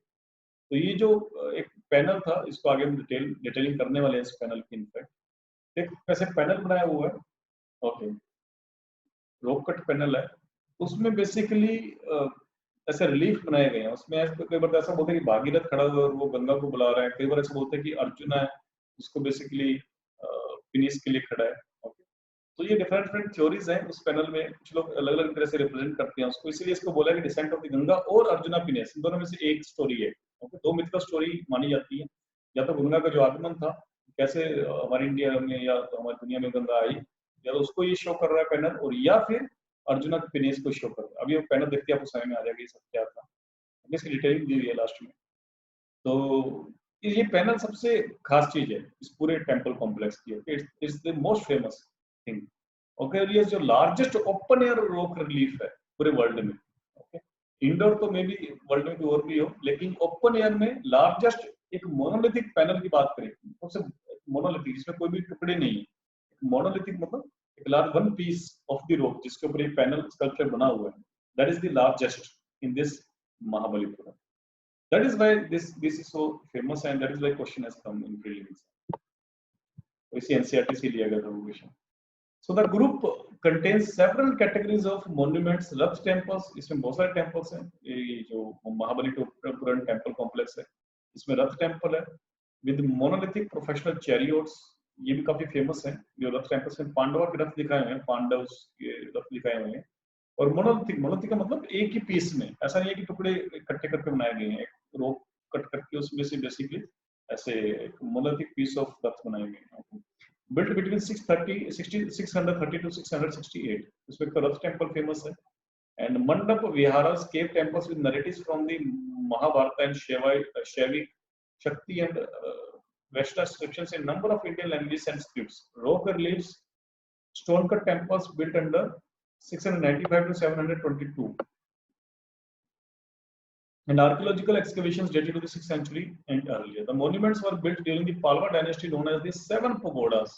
तो ये जो एक पैनल था, इसको आगे हम डिटेलिंग करने वाले हैं इस पैनल की. इनफैक्ट एक कैसे पैनल बनाया हुआ है, ओके, रोप कट पैनल है. उसमें बेसिकली ऐसे रिलीफ बनाए गए हैं. उसमें कई बार ऐसा बोलते हैं कि भागीरथ खड़ा हुआ है और वो गंगा को बुला रहा है. कई बार ऐसा बोलते हैं कि अर्जुन है, उसको बेसिकली फिनिश के लिए खड़ा है. ओके, तो ये डिफरेंट डिफरेंट थ्योरीज हैं उस पैनल में. कुछ लोग अलग अलग तरह से रिप्रेजेंट करते हैं उसको, इसलिए इसको बोला है कि डिसेंट ऑफ द गंगा और अर्जुना फिनिश, इन दोनों में से एक स्टोरी है. ओके, दो मिथ का स्टोरी मानी जाती है. या तो गंगा का जो आगमन था, कैसे हमारे इंडिया में या तो हमारी दुनिया में गंगा आई, या तो उसको ये शो कर रहा है पैनल, और या फिर अर्जुना के फिनिश को शो कर रहा है. अभी वो पैनल देखते आपको समझ में आ जाएगा ये सब क्या था. इसकी डिटेलिंग दी हुई है लास्ट में. तो ये पैनल सबसे खास चीज है इस पूरे टेंपल कॉम्प्लेक्स की. Okay, it's the most famous thing. Okay, ये जो largest open air rock relief है पूरे वर्ल्ड में. ओके, इंडोर तो मे बी वर्ल्ड में भी और भी हो, लेकिन ओपन एयर में लार्जेस्ट एक मोनोलिथिक पैनल की बात करें, सबसे मोनोलिथिक जिसमें कोई भी टुकड़े नहीं है. मोनोलिथिक मतलब एक large one piece of the rock जिसके ऊपर एक पैनल स्कल्पचर बना हुआ है. That is the largest in this Mahabalipuram. That is why this is so famous and that is why question has come in prelims. इसी NCERT से लिया गया था वो question. So the group contains several categories of monuments, Rath temples. इसमें बहुत सारे temples हैं. ये जो महाबलीपुरम टेम्पल कॉम्प्लेक्स है, इसमें रथ टेम्पल है with monolithic professional chariots. ये भी काफी फेमस है. जो रथ टेम्पल्स में पांडवों के रथ दिखाए हुए हैं, पांडव के रथ दिखाए हुए हैं. और मोनोलिथिक का मतलब एक ही पीस में, ऐसा नहीं है कि टुकड़े इकट्ठे करके बनाए गए हैं. एक रोप कट करके उसमें से बेसिकली ऐसे एक मोनोलिथिक पीस ऑफ रथ बनाए गए हैं. Built between 630 to 668. इसमें तो रथ टेम्पल फेमस है. And mandapa viharas, cave temples with narratives from the Mahabharata and Shaivic Shakti and Vesta inscriptions in number of Indian languages and scripts. Rock reliefs, stone cut temples built under 695 to 722. And archaeological excavations dated to the 6th century and earlier. The monuments were built during the Pallava dynasty known as the Seven Pagodas.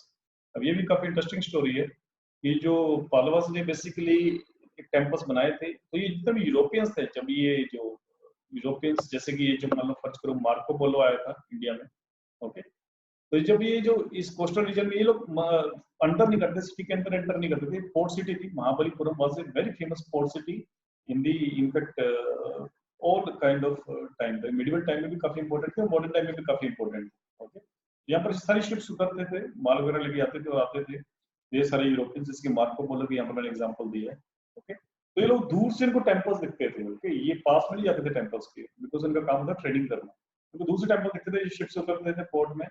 अब ये भी काफी इंटरेस्टिंग स्टोरी है कि जो पालवास ने बेसिकली एक टेम्पल्स बनाए थे, तो ये जितने भी यूरोपियंस थे, जब ये जो यूरोपियंस जैसे कि ये जो मतलब फर्ज करो मार्को पोलो आया था इंडिया में. ओके, तो जब ये जो इस कोस्टल रीजन में ये लोग अंडर नहीं करते, सिटी के अंदर एंटर नहीं करते थे. पोर्ट सिटी थी Mahabalipuram, was a very famous port city in the in fact all kind of time. Medieval time में भी काफी इंपॉर्टेंट थे, मॉडर्न टाइम में भी काफी इंपॉर्टेंट. ओके, यहाँ पर सारी शिप्स उतरते थे, माल वगैरह लेके आते थे और आते थे ये सारे यूरोपियंस, जिसके मार्को पोलो की यहाँ पर मैंने एग्जांपल दिया है. ओके, तो ये लोग दूर से इनको टेम्पल्स दिखते थे. ओके, ये पास में नहीं जाते थे टेम्पल्स के, बिकॉज इनका काम था ट्रेडिंग करना. तो दूर से टेम्पल दिखते थे, शिप्स उतरते थे पोर्ट में.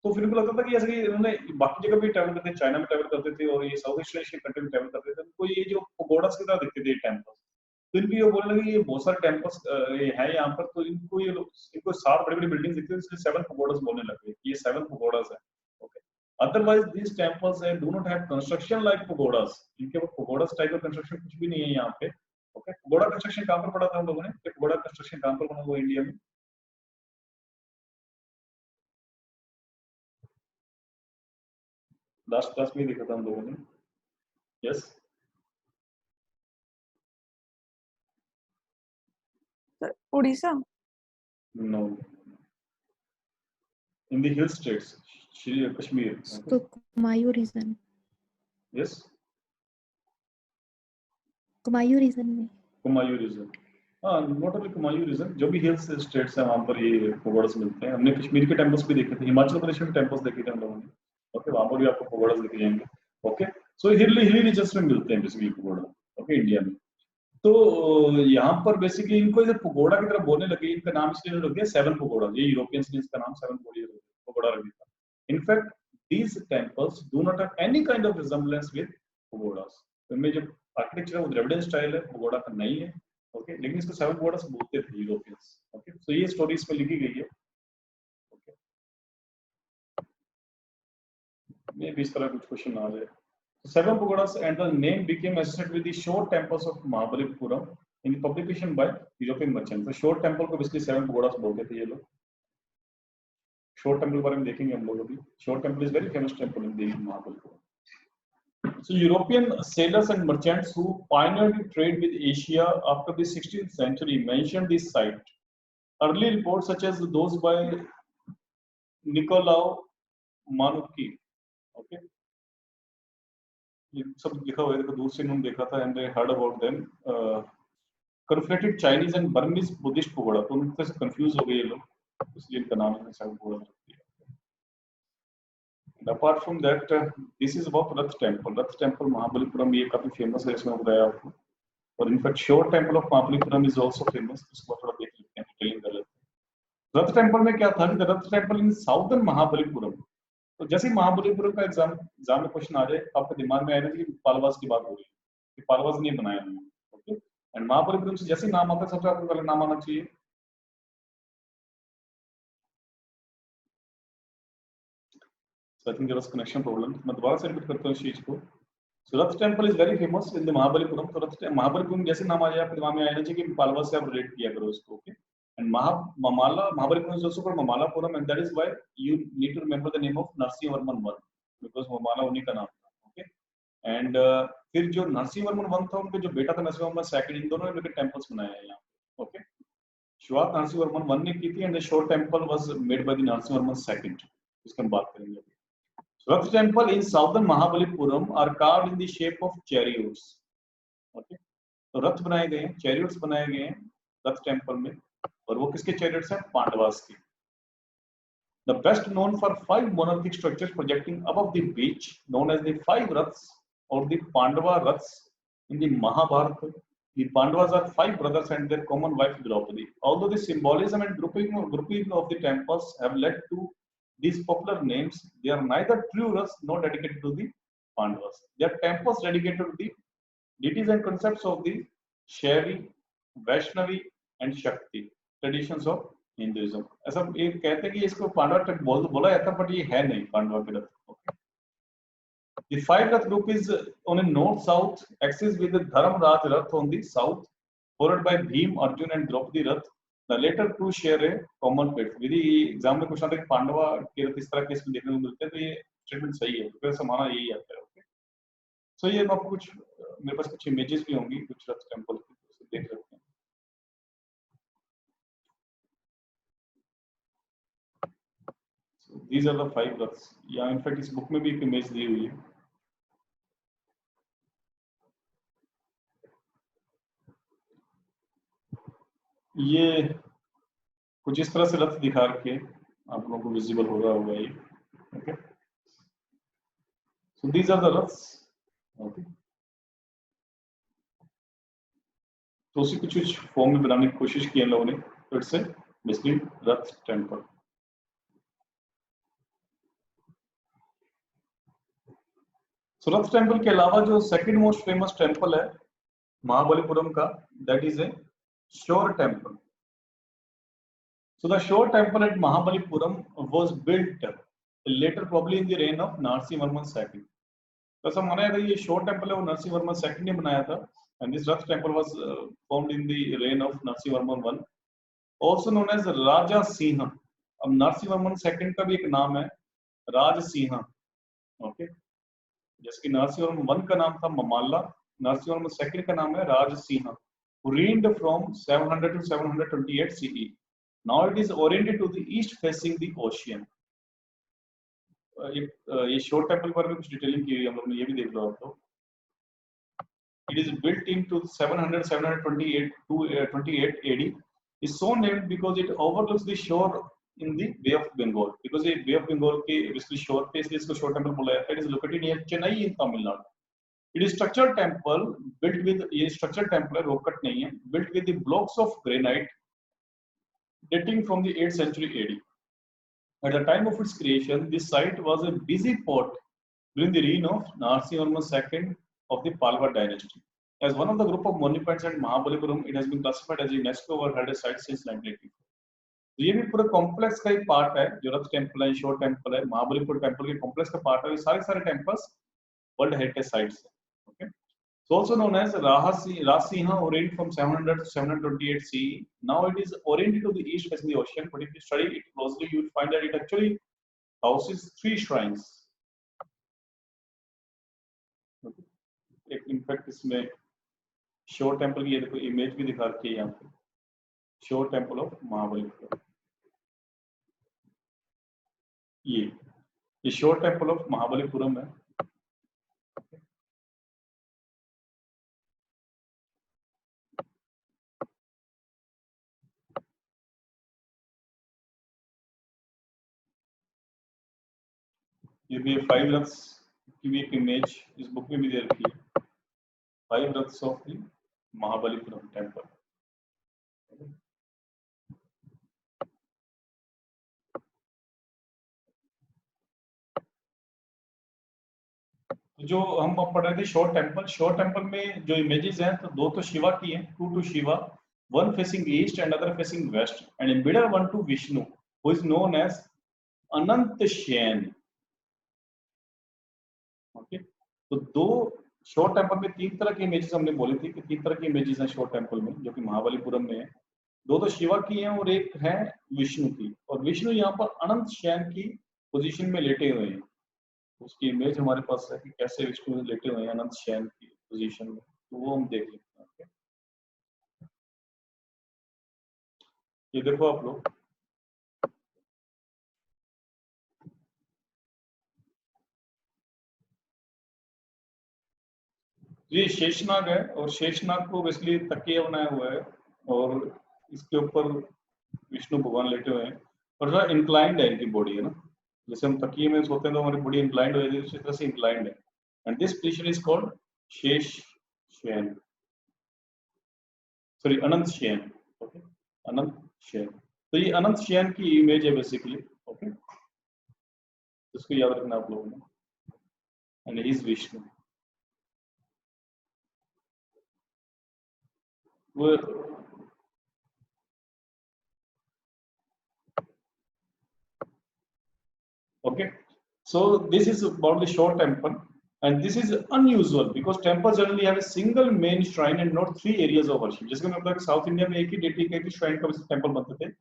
तो फिर इनको लगता था कि ऐसे कि इन्होंने बाकी जगह भी ट्रैवल करते थे, चाइना में ट्रैवल करते थे और ये साउथ ईस्ट एशियन कंट्री में ट्रैवल करते थे. तो ये जो पगोडास की तरह दिखते थे टेम्पल्स, तो इनको ये बोलने लगे ये बहुत सारे टेम्पल्स है यहाँ पर. तो इनको ये इनको 7 बड़ी बड़ी बिल्डिंग दिखती थी, इसलिए 7 पगोडास बोलने लगे. ये 7 पगोडास है. Okay, otherwise this temples do not have construction like pagodas. इनके वो पगोडास टाइप का कंस्ट्रक्शन कुछ भी नहीं है यहाँ पे. ओके, पगोडा कंस्ट्रक्शन कहाँ पर पढ़ा था हम लोगों ने? पगोडा कंस्ट्रक्शन कहाँ पर बना हुआ इंडिया में? लास्ट क्लास में देखा था हम लोगों ने. Yes, Orissa. No, in the hill states, Kashmir. So Kumayu region. Yes, Kumayu region में. Kumayu region. हाँ, not only Kumayu region, जो भी hills states हैं वहाँ पर ये पगोडास मिलते हैं. हमने कश्मीर के टेम्पल्स भी देखे थे, हिमाचल प्रदेश में टेम्पल्स देखे थे हम लोगों ने. ओके, वहाँ पर भी आपको पगोडास दिख जाएंगे. ओके, सो हिली रीजन्स में मिलते हैं बेसिकली पगोडा. ओके, इंडिया में. तो यहाँ पर बेसिकली इनको इधर पगोडा की तरफ बोलने लगे. इनका नाम इसलिए रख दिया 7 पगोडा. ये यूरोपियंस ने इसका नाम 7 पगोडा रख दिया. In fact these temples do not have any kind of resemblance with pagodas. तो इनमें जो आर्किटेक्चर है वो द्रविडियन स्टाइल है, पगोडा का नहीं है. ओके, लेकिन इसको 7 पगोडास बोलते थे यूरोपियंस. ओके, तो ये स्टोरी इसमें लिखी गई है. मे भी इस तरह कुछ क्वेश्चन आ जाए। Seven pagodas and the name became associated with the shore temples of Mahabalipuram in the publication by European merchants. तो shore temple को basically seven pagodas बोलते थे ये लोग। shore temple के बारे में देखेंगे हम लोग अभी। shore temple is very famous temple in the Mahabalipuram. So European sailors and merchants who pioneered trade with Asia after the 16th century mentioned this site. Early reports such as those by Nicolau Manucci, okay, ये सब लिखा हुआ है, दूर से इन्होंने देखा था and they heard about them conflated Chinese and Burmese Buddhist pagoda, तो उनसे से कंफ्यूज हो गए ये लोग, इसलिए इनका नाम है सब पगोड़ा रख दिया। And apart from that this is about Rath temple. Rath temple Mahabalipuram ये काफी फेमस है, इसमें बताया आपको। और in fact sure temple of Mahabalipuram is also famous, इसको थोड़ा देख लेते हैं डिटेलिंग कर लेते हैं। रथ टेंपल में क्या था कि रथ टेंपल इन साउदर्न महाबलीपुरम, तो जैसे महाबलीपुरम का एग्जाम में क्वेश्चन आ जाए आपके दिमाग में आएगा कि पालवास की बात हो रही है, कि पालवास ने बनाया है, ओके। एंड महाबलीपुरम से जैसे नाम आता है सबसे आपको पहले नाम आना चाहिए I think there was connection problem, मैं दोबारा से रिपीट करता हूं इस चीज को। सो रथ temple is very famous in the Mahabalipuram. तो रथ महाबलीपुरम जैसे नाम आ जाए आपके दिमाग में आना चाहिए कि पालवास से आप रिलेट किया करो इसको, okay. And Mahabalipuram is also called Mamalapuram, and that is why you need to remember the name of Narasimhavarman I, because Mamala उन्हीं का नाम था, okay? And फिर जो नरसिंहवर्मन I था, उनके जो बेटा था नरसिंहवर्मन II, इन दोनों ने टेम्पल्स बनाए हैं यहाँ, okay? शुरुआत नरसिंहवर्मन I ने की थी, and the shore temple was made by the Narasimhavarman II. इसकी हम बात करेंगे अभी। So Rath temple in southern Mahabalipuram are carved in the shape of chariots, okay? तो रथ बनाए गए हैं, chariots बनाए गए हैं रथ टेम्पल में, और वो किसके चैरियट्स हैं? पांडवास के। The best known for 5 monolithic structures projecting above the beach, known as the 5 Raths or the Pandava Raths in the Mahabharata. The Pandavas are 5 brothers and their common wife Draupadi. Although the symbolism and grouping of the temples have led to these popular names, they are neither true Raths nor dedicated to the Pandavas. They are temples dedicated to the deities and concepts of the Shaivi, Vaishnavi and Shakti traditions of Hinduism. ऐसा ये कहते हैं कि इसको पांडवा तक बोला जाता, बट ये है नहीं पांडवा के रथ, okay? The 5 Rath group is on a north-south axis with the Dharamraj Rath on the south, followed by Bhim, Arjun and Draupadi Rath. The later 2 share a common platform. यदि एग्जाम में क्वेश्चन आता है कि पांडवा के रथ इस तरह के इसमें देखने को मिलते हैं, तो ये स्टेटमेंट सही है, तो ऐसा माना यही आता है, ओके। सो ये आपको कुछ मेरे पास कुछ इमेजेस भी होंगी कुछ रथ टेंपल की, देख सकते हैं। These are the 5 Raths. या इनफैक्ट इस बुक में भी एक इमेज दी हुई है। ये कुछ इस तरह से रथ दिखा रखे आप लोगों को विजिबल हो रहा होगा ये, okay. So these are the rathas, okay. तो उसी कुछ फॉर्म में बनाने की कोशिश की हम लोगों ने, तो it's a basically Rath temple. So Rath temple के अलावा जो सेकंड मोस्ट फेमस टेंपल है महाबलीपुरम का, that is a shore temple. So the shore temple at Mahabalipuram was built later probably in the reign of Narasimhavarman II। तो ऐसा माना जाता है ये शोर टेंपल है वो नरसिंहवर्मन II ने बनाया था, and this rath temple was formed in the reign of Narasimhavarman I, also known as Raja Simha. अब नरसिंहवर्मन II का भी एक नाम है राज सिंह, ओके। जैसे कि नरसिंहवर्मन I का नाम था ममाला, नरसिंहवर्मन II का नाम है Raj Singh, who reigned from 700 to 728 CE. Now it is oriented to the east facing the ocean. ये शोर टेंपल पर भी कुछ डिटेलिंग की हुई है हम लोग ने, ये भी देख लो आप लोग। It is built into 728 to 28 AD. Is so named because it overlooks the shore in the Bay of Bengal. Because the Bay of Bengal के basically shore पे इसलिए इसको shore temple बोला जाता है. It is located near Chennai in Tamil Nadu. It is structured temple built with ये structured temple है, rock cut नहीं है, built with the blocks of granite dating from the 8th century AD. At the time of its creation, this site was a busy port during the reign of Narasimhavarman II of the Pallava dynasty. As one of the group of monuments at Mahabalipuram, it has been classified as a UNESCO World Heritage Site since 1984. तो ये भी पूरा कॉम्प्लेक्स का एक पार्ट है, जो रथ टेम्पल है, शोर टेम्पल है, महाबलीपुर टेम्पल के कॉम्प्लेक्स का पार्ट है। ये सारे टेम्पल्स वर्ल्ड हेरिटेज साइट्स है। Okay, so also known as Rajasiha Orient from 700 to 728 CE. Now it is oriented to the east facing the ocean, but if you study it closely, you will find that it actually houses 3 shrines. Okay. एक इनफैक्ट इसमें शोर टेम्पल की ये देखो इमेज भी दिखा रखी है यहाँ पे, शोर टेम्पल ऑफ महाबलीपुरम। ये शोर टेम्पल ऑफ महाबलीपुरम है। ये भी 5 रथ्स की भी एक इमेज इस बुक में भी दे रखी है, 5 रथ्स ऑफ द महाबलीपुरम टेम्पल। जो हम अब पढ़ रहे थे शोर टेम्पल में जो इमेजेस हैं, तो 2 तो शिवा की हैं, 2 to Shiva, 1 facing east and other facing west, and in middle 1 to Vishnu who is known as Ananta Shayana. Okay, तो 2 शोर टेम्पल में 3 तरह की इमेजेस हमने बोली थी कि 3 तरह की इमेजेस हैं शोर टेम्पल में, जो कि महाबलीपुरम में है। 2 तो शिवा की हैं और 1 है विष्णु की, और विष्णु यहाँ पर अनंत शयन की पोजीशन में लेटे हुए हैं। उसकी इमेज हमारे पास है कि कैसे विष्णु लेटे हुए हैं अनंत शयन की पोजीशन में, तो वो हम देख लेते हैं। ये देखो आप लोग, ये शेषनाग है, और शेषनाग को बेसिकली तकिया बनाया हुआ है, और इसके ऊपर विष्णु भगवान लेटे हुए हैं, और थोड़ा इंक्लाइंड है इनकी बॉडी, है ना, जैसे हम तकिए में सोते हैं तो हमारी बॉडी इंक्लाइंड हो जाती है, उसी तरह से इंक्लाइंड है। And this position is called शेष शयन, सॉरी अनंत शयन। ओके, अनंत शयन, तो ये अनंत शयन की इमेज है बेसिकली। ओके, इसको याद रखना आप लोगों ने। And he is Vishnu. Okay, so this is about the shore temple, and this is unusual because temples generally have a single main shrine and not 3 areas of worship. जैसे कि मतलब साउथ इंडिया में एक ही डेटी का एक श्राइन का टेम्पल बनते थे,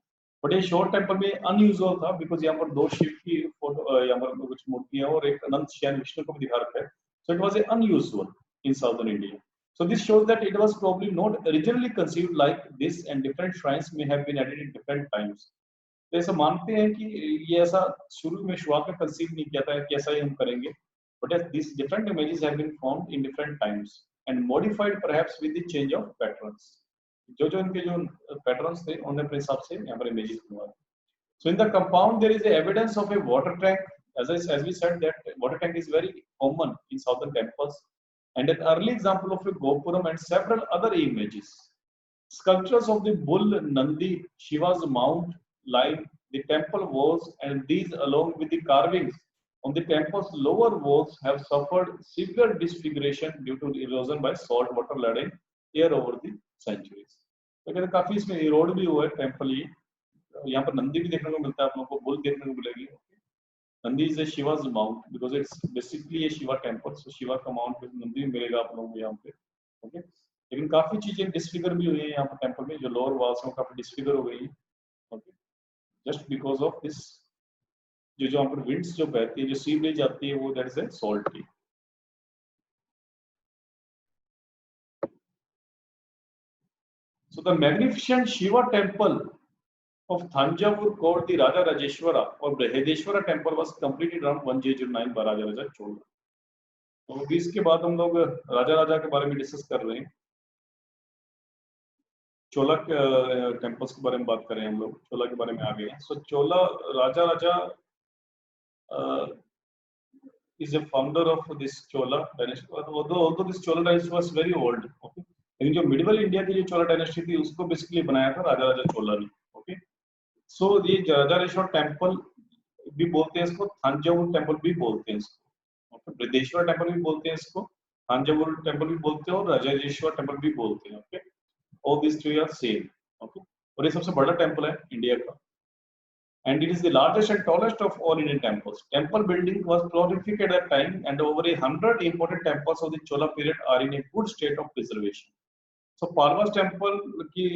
बट ये शोर टेम्पल में अनयूजुअल था बिकॉज यहाँ पर 2 शिव की फोटो, यहाँ पर कुछ मूर्तियां और एक अनंत शयन विष्णु को भी दिखा रखा है। So it was unusual in southern India. So this shows that it was probably not originally conceived like this, and different shrines may have been added at different times. तो ऐसा मानते हैं कि ये ऐसा शुरू में शुरुआत में कंसीव नहीं किया था कि ऐसा ही हम करेंगे, but this different images have been formed in different times and modified perhaps with the change of patterns. जो इनके जो पैटर्न्स थे उन्होंने अपने हिसाब से यहाँ पर इमेजेस बनवाए। So in the compound there is evidence of a water tank, as we said that water tank is very common in southern temples, and an early example of a gopuram and several other images. Sculptures of the bull Nandi, Shiva's mount line the temple walls, and these along with the carvings on the temple's lower walls have suffered severe disfiguration due to erosion by salt water letting air over the centuries. तो कहते काफी इसमें इरोड भी हुआ है टेम्पल। ये यहाँ पर नंदी भी देखने को मिलता है, आप लोगों को बुल देखने को मिलेगी। Nandi is a Shiva's mount because it's basically a Shiva temple, so Shiva का माउंट पे नंदी मिलेगा आप लोगों को यहाँ पे। ओके, लेकिन काफी चीजें डिसफिगर भी हुई है यहाँ पर टेम्पल में, जो लोअर वॉल्स हैं काफी डिसफिगर हो गई है। Okay, just because of this, जो यहाँ पर विंड्स जो बहती है, जो सी ब्रीज आती है, वो that is A salty. So the magnificent Shiva temple of Thanjavur called the Raja Rajeshwara or Brihadeshwara temple was completed around 1009 by Raja Raja Chola. तो इसके बाद हम लोग राजा के बारे में डिस्कस कर रहे हैं। चोला टेम्पल्स के बारे में बात करें हम लोग, चोला के बारे में आ गए हैं। सो चोला राजा is a founder of this Chola dynasty, although this Chola dynasty was very old. Okay, लेकिन जो मिडिवल इंडिया की जो चोला डायनेस्टी थी उसको बेसिकली बनाया था राजा चोला ने। ओके, सो ये राजारेश्वर टेम्पल भी बोलते हैं इसको, थांजावुर टेम्पल भी बोलते हैं इसको, ओके, बृहदेश्वर टेम्पल भी बोलते हैं इसको, थांजावुर टेम्पल भी बोलते हैं और राजारेश्वर टेम्पल भी बोलते हैं। Okay, all this three are same. Okay, और ये सबसे बड़ा टेम्पल है इंडिया का। and it is the largest and tallest of all Indian temples. Temple building was prolific at that time, and over 100 important temples of the Chola period are in a good state of preservation. So Palwas temple की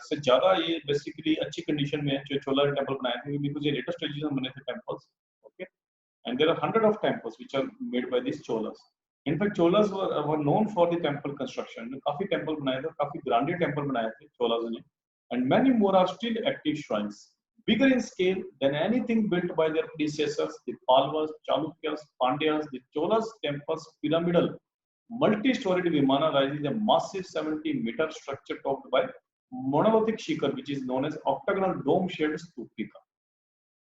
से ज़्यादा ये basically अच्छी condition में है जो चोला temple बनाए थे because ये latest stages में बने थे temples, okay? And there are 100 of temples which are made by these Cholas. In fact, Cholas were known for the temple construction. काफी temple बनाए थे, काफी grande temple बनाए थे Cholas ने, and many more are still active shrines, bigger in scale than anything built by their predecessors, the Palwas, Chalukyas, Pandyas. The Cholas temples pyramidal multi-storied Vimana rises a massive 70-meter structure topped by monolithic Shikhar which is known as octagonal dome-shaped स्तूपिका.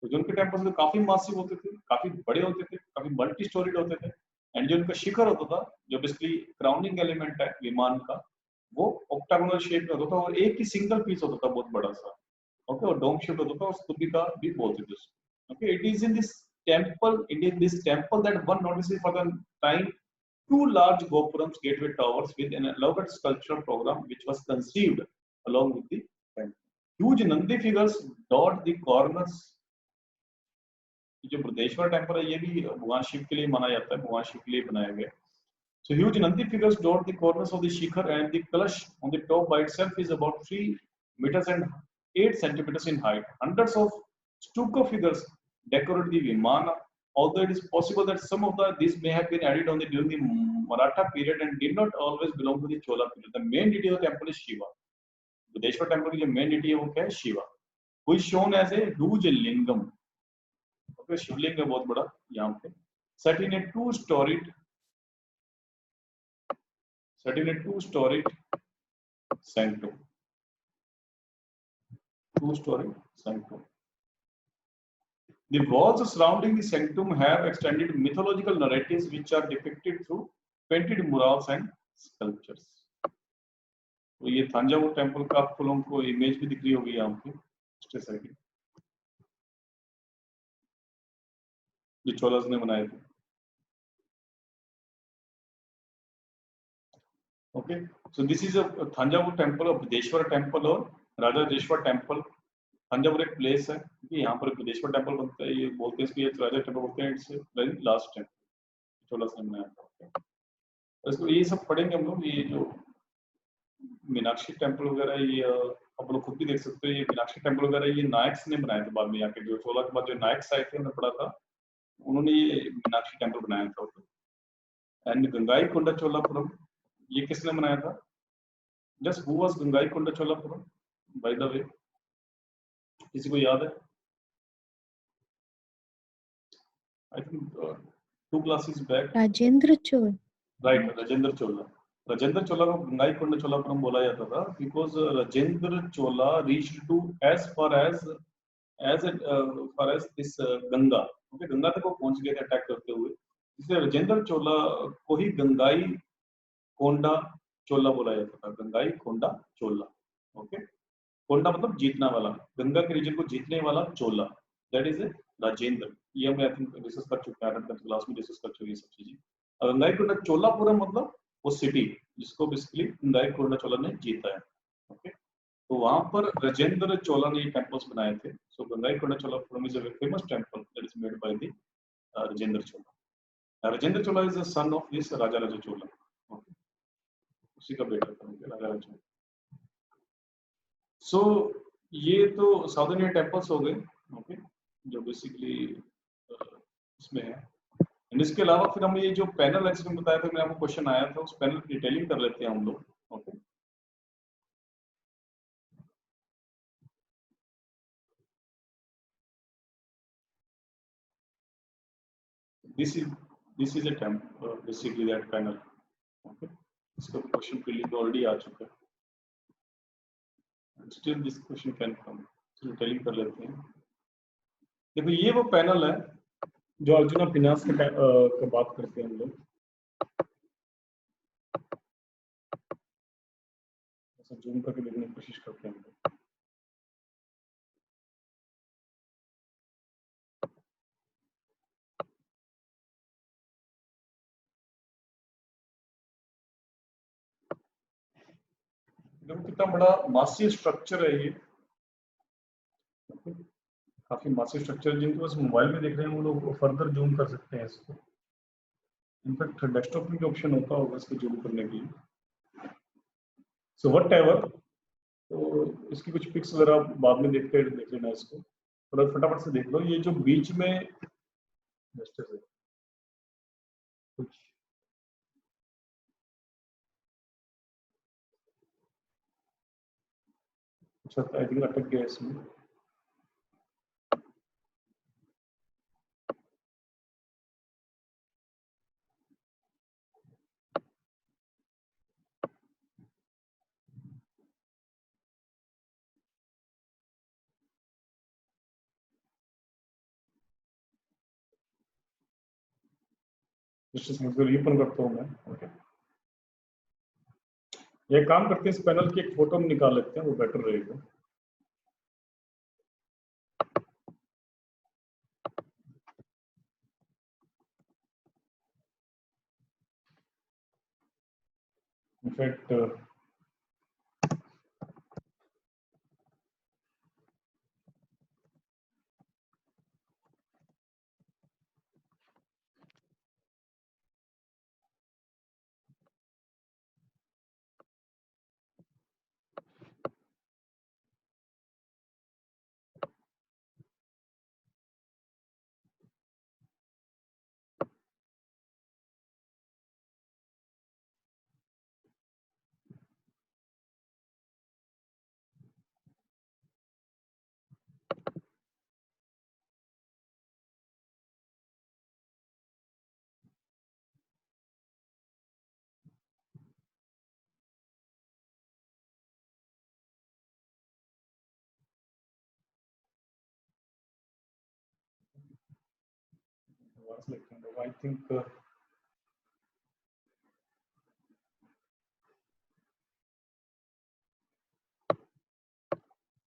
तो जो उनके टेम्पल्स तो काफी massive होते थे, काफी बड़े होते थे, काफी multi-storied होते थे, एंड जो उनका शिखर होता था, जो बेसिकली क्राउनिंग एलिमेंट है विमान का, वो octagonal शेप में होता था और एक ही सिंगल पीस होता था बहुत बड़ा सा, ओके, और डोम शेप होता था और स्तूपिका भी बोलते थे उसको. Okay, it is in this temple that one notices for the time two large gopurams, gateway towers with an elaborate sculptural program which was conceived along with the temple. Huge Nandi figures dot the corners. जो बृहदेश्वर टेम्पल है ये भी भगवान शिव के लिए माना जाता है, भगवान शिव के लिए बनाया गया. So huge Nandi figures dot the corners of the shikhar, and the kalash on the top by itself is about 3 meters and 8 centimeters in height. Hundreds of stucco figures decorate the vimana. Although it is possible that some of these may have been added only during the Maratha period and did not always belong to the Chola period. The main deity of the temple is Shiva. The Budeshwar temple की जो main deity है वो क्या है? Shiva. Who is shown as a huge lingam. Okay, शिवलिंग है बहुत बड़ा यहाँ पे. Set in a two-storied sanctum. Two-storied sanctum. The walls surrounding the sanctum have extended mythological narratives which are depicted through painted murals and sculptures. तो ये थांजावुर टेम्पल का आपको लोगों को इमेज भी दिख रही होगी यहाँ पे स्टेज साइड में, जो चोलास ने बनाए थे. Okay, so this is a Thanjavur temple, of Brihadeeswara temple और राजारेश्वर टेम्पल. थांजावुर एक प्लेस है, यहाँ पर बृहदेश्वर टेम्पल बनता है, ये बोलते हैं इसको, ये राजा टेम्पल बोलते हैं, it's very last temple Cholas ने बनाया था. इसको ये सब पढ़ेंगे हम लोग. ये जो मीनाक्षी टेम्पल वगैरह ये आप लोग खुद भी देख सकते हो. ये मीनाक्षी टेम्पल वगैरह ये नायक्स ने बनाए थे बाद में, यहाँ के जो चोला के बाद जो नायक्स आए थे उन्होंने पढ़ा था, उन्होंने ये मीनाक्षी टेम्पल बनाया था. एंड गंगाई कोंडा चोलापुरम ये किसने बनाया था? Just who was Gangai Konda Cholapuram by the way, किसी को याद है? I think 2 classes back. Rajendra Chola. Right, Rajendra Chola. Rajendra Chola को गंगाई कोंडा चोलापुरम बोला जाता था because Rajendra Chola reached to as far as this Ganga. Okay, Ganga तक वो पहुंच गए थे अटैक करते हुए, इसलिए राजेंद्र चोला को ही गंगाई कोंडा चोला बोला जाता था. गंगाई कोंडा चोला. ओके, कोंडा मतलब जीतने वाला, गंगा के रीजन को जीतने वाला चोला, दैट इज राजेंद्र. ये हम आई थिंक डिस्कस कर चुके हैं, क्लास में डिस्कस कर चुके हैं सब चीजें. गंगाई कोंडा चोलापुरम मतलब वो सिटी जिसको बेसिकली गंगाई कोंडा चोला ने जीता है. ओके, तो वहां पर राजेंद्र चोला ने टेम्पल्स बनाए थे. So Gangai Konda Cholapuram is a famous temple that is made by the Rajendra Chola. Rajendra Chola is the son of this Raja Raja Chola. Okay, उसी का बेटा था राजा राजा चोला. सो ये तो साउथ इंडियन टेम्पल्स हो गए, ओके, जो बेसिकली इसमें है. एंड इसके अलावा फिर हम ये जो पैनल है जिसमें बताया था, मैं आपको क्वेश्चन आया था, उस पैनल की डिटेलिंग कर लेते हैं हम लोग. Okay, this is a temple, basically that panel. Okay, इसका क्वेश्चन फिलिंग ऑलरेडी आ चुका है. Still this question can come. Detailing कर लेते हैं. देखो ये वो पैनल है जो अर्जुना फिनांस के बात करते हैं हम लोग. ऐसा जूम करके देखने की कोशिश करते हैं हम लोग. देखो कितना बड़ा मासिव स्ट्रक्चर है ये. ओके, काफी मासिव स्ट्रक्चर जिनको बस मोबाइल में देख रहे हैं वो लोग फर्दर जूम कर सकते हैं इसको। इनफैक्ट डेस्कटॉप में भी ऑप्शन होता होगा इसको जूम करने के लिए। सो वट एवर, तो इसकी कुछ पिक्स वगैरह आप बाद में देख लेना इसको, और फटाफट से देख लो। ये जो बीच में कुछ अच्छा आई थिंक अटक गया इसमें। रीपन करता हूँ मैं। ओके, ये काम करते हैं, इस पैनल की एक फोटो में निकाल लेते हैं, वो बेटर रहेगा। इनफैक्ट आई थिंक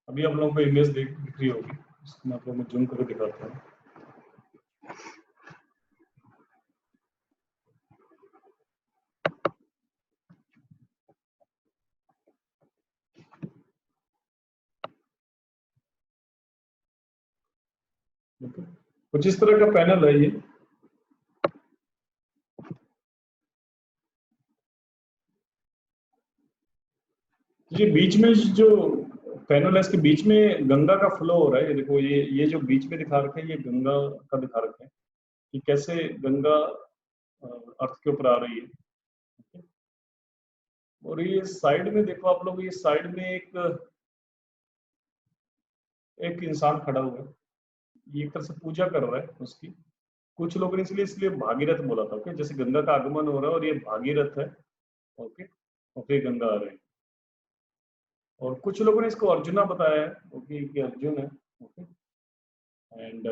अभी आप लोगों को इमेज दिख रही होगी, इसको मैं आप लोगों को जूम करके दिखाता हूँ। कुछ इस तरह का पैनल है ये। ये बीच में जो पैनल है इसके बीच में गंगा का फ्लो हो रहा है। ये देखो, ये जो बीच में दिखा रखे हैं ये गंगा का दिखा रखे हैं कि कैसे गंगा अर्थ के ऊपर आ रही है। और ये साइड में देखो आप लोग, ये साइड में एक इंसान खड़ा हुआ है, ये एक तरह से पूजा कर रहा है उसकी। कुछ लोगों ने इसलिए भागीरथ बोला था। ओके, जैसे गंगा का आगमन हो रहा है और ये भागीरथ है। ओके, और फिर गंगा आ रही है। और कुछ लोगों ने इसको अर्जुना बताया है। ओके, कि अर्जुन है। ओके, एंड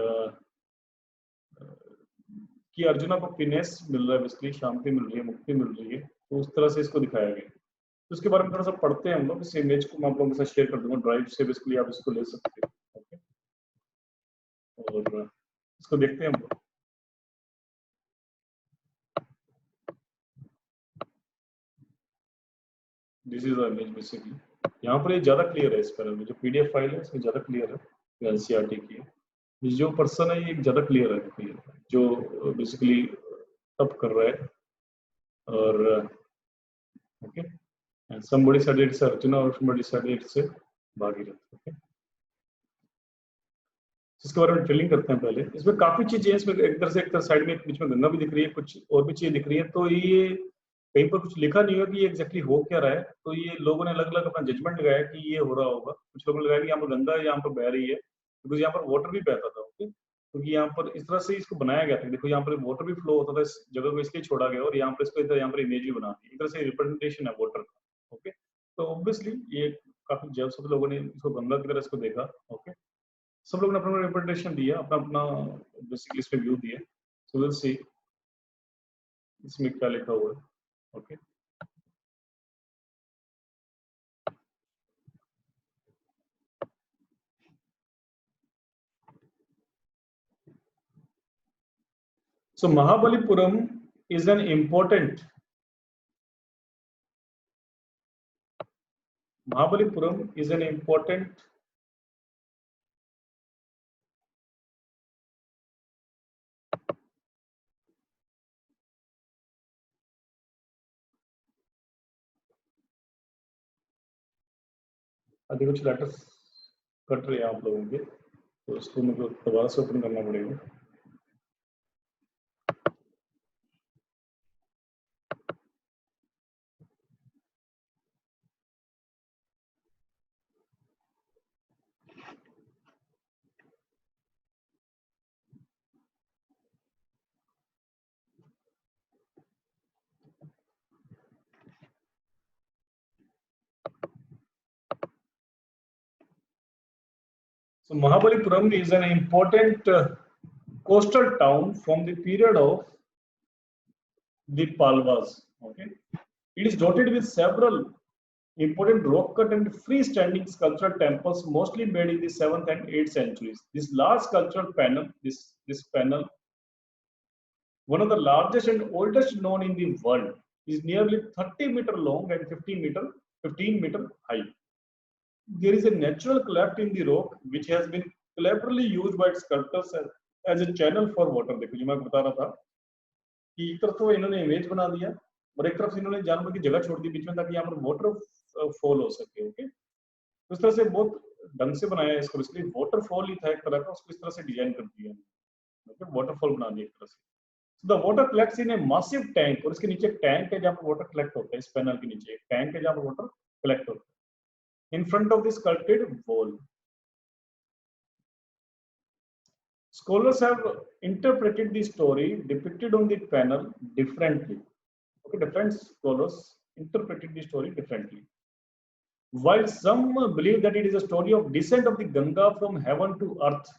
कि अर्जुना को पीनेस मिल रहा है, बेसिकली शांति मिल रही है, मुक्ति मिल रही है। तो उस तरह से इसको दिखाया गया। तो उसके बारे में थोड़ा सा पढ़ते हैं हम लोग। इस इमेज को मैं आप लोगों के साथ शेयर कर दूंगा ड्राइव से, बेसिकली आप इसको ले सकते हैं। ओके, और इसको देखते हैं हम लोग। This is the image basically. यहाँ पर ये ज्यादा क्लियर है, इस पैनल में जो पीडीएफ फाइल है इसमें ज्यादा क्लियर है, एनसीईआरटी की है। ये जो पर्सन है ये ज्यादा क्लियर है, जो बेसिकली तप कर रहा है। और okay, and somebody said it's Arjuna or somebody said it's Bhagirath. Okay, इसके बारे में ड्रिलिंग करते हैं पहले। इसमें काफी चीजें हैं। इसमें एक तरह साइड में बीच में गंगा भी दिख रही है, कुछ और भी चीजें दिख रही है। तो ये कहीं पर कुछ लिखा नहीं है कि ये एग्जैक्टली हो क्या रहा है। तो ये लोगों ने अलग अलग अपना जजमेंट लगाया कि ये हो रहा होगा। कुछ लोगों ने लगाया कि यहाँ पर गंगा यहाँ पर बह रही है, बिकॉज यहाँ पर वाटर भी बहता था। ओके, क्योंकि यहाँ पर इस तरह से इसको बनाया गया था। देखो यहाँ पर वाटर भी फ्लो होता था, इस जगह को इसलिए छोड़ा गया और यहाँ पर इसको यहाँ पर इमेज भी बना दी। एक तरह से रिप्रेजेंटेशन है वाटर का। ओके, तो ऑब्वियसली ये काफी जब सब लोगों ने इसको गंगा की तरह इसको देखा। ओके, सब लोगों ने अपना इंटरप्रिटेशन दिया, अपना अपना बेसिकली इसमें व्यू दिया। सो विल सी इसमें क्या लिखा हुआ है। Okay, so Mahabalipuram is an important अभी कुछ लेटर्स कट रहे हैं आप लोगों के, तो इसको मुझे दोबारा से ओपन करना पड़ेगा। So Mahabalipuram is an important coastal town from the period of the Palwas. Okay, it is dotted with several important rock-cut and freestanding sculptural temples, mostly made in the 7th and 8th centuries. This large sculptural panel, this panel, one of the largest and oldest known in the world, is nearly 30-meter long and 15 meter high. There is a natural cleft in the rock which has been cleverly used by sculptors as a channel for water. देखो जो मैं बता रहा था कि एक तरफ तो इन्होंने इमेज बना दिया और एक तरफ से इन्होंने जानवर की जगह छोड़ दी बीच में ताकि यहाँ पर वाटर फॉल हो सके। ओके, तो इस तरह से बहुत ढंग से बनाया है इसको, इसलिए वाटरफॉल ही था एक तरह का, उसको इस तरह से डिजाइन कर दिया, ओके, वाटरफॉल बना दिया एक तरह से। The water collects in A massive tank, और इसके नीचे एक टैंक है जहाँ पर वाटर कलेक्ट होता है। इस पैनल के नीचे एक टैंक है जहाँ पर वाटर कलेक्ट होता है in front of the sculpted wall. Scholars have interpreted the story depicted on the panel differently. Okay, different scholars interpreted the story differently. While some believe that it is a story of descent of the Ganga from heaven to earth,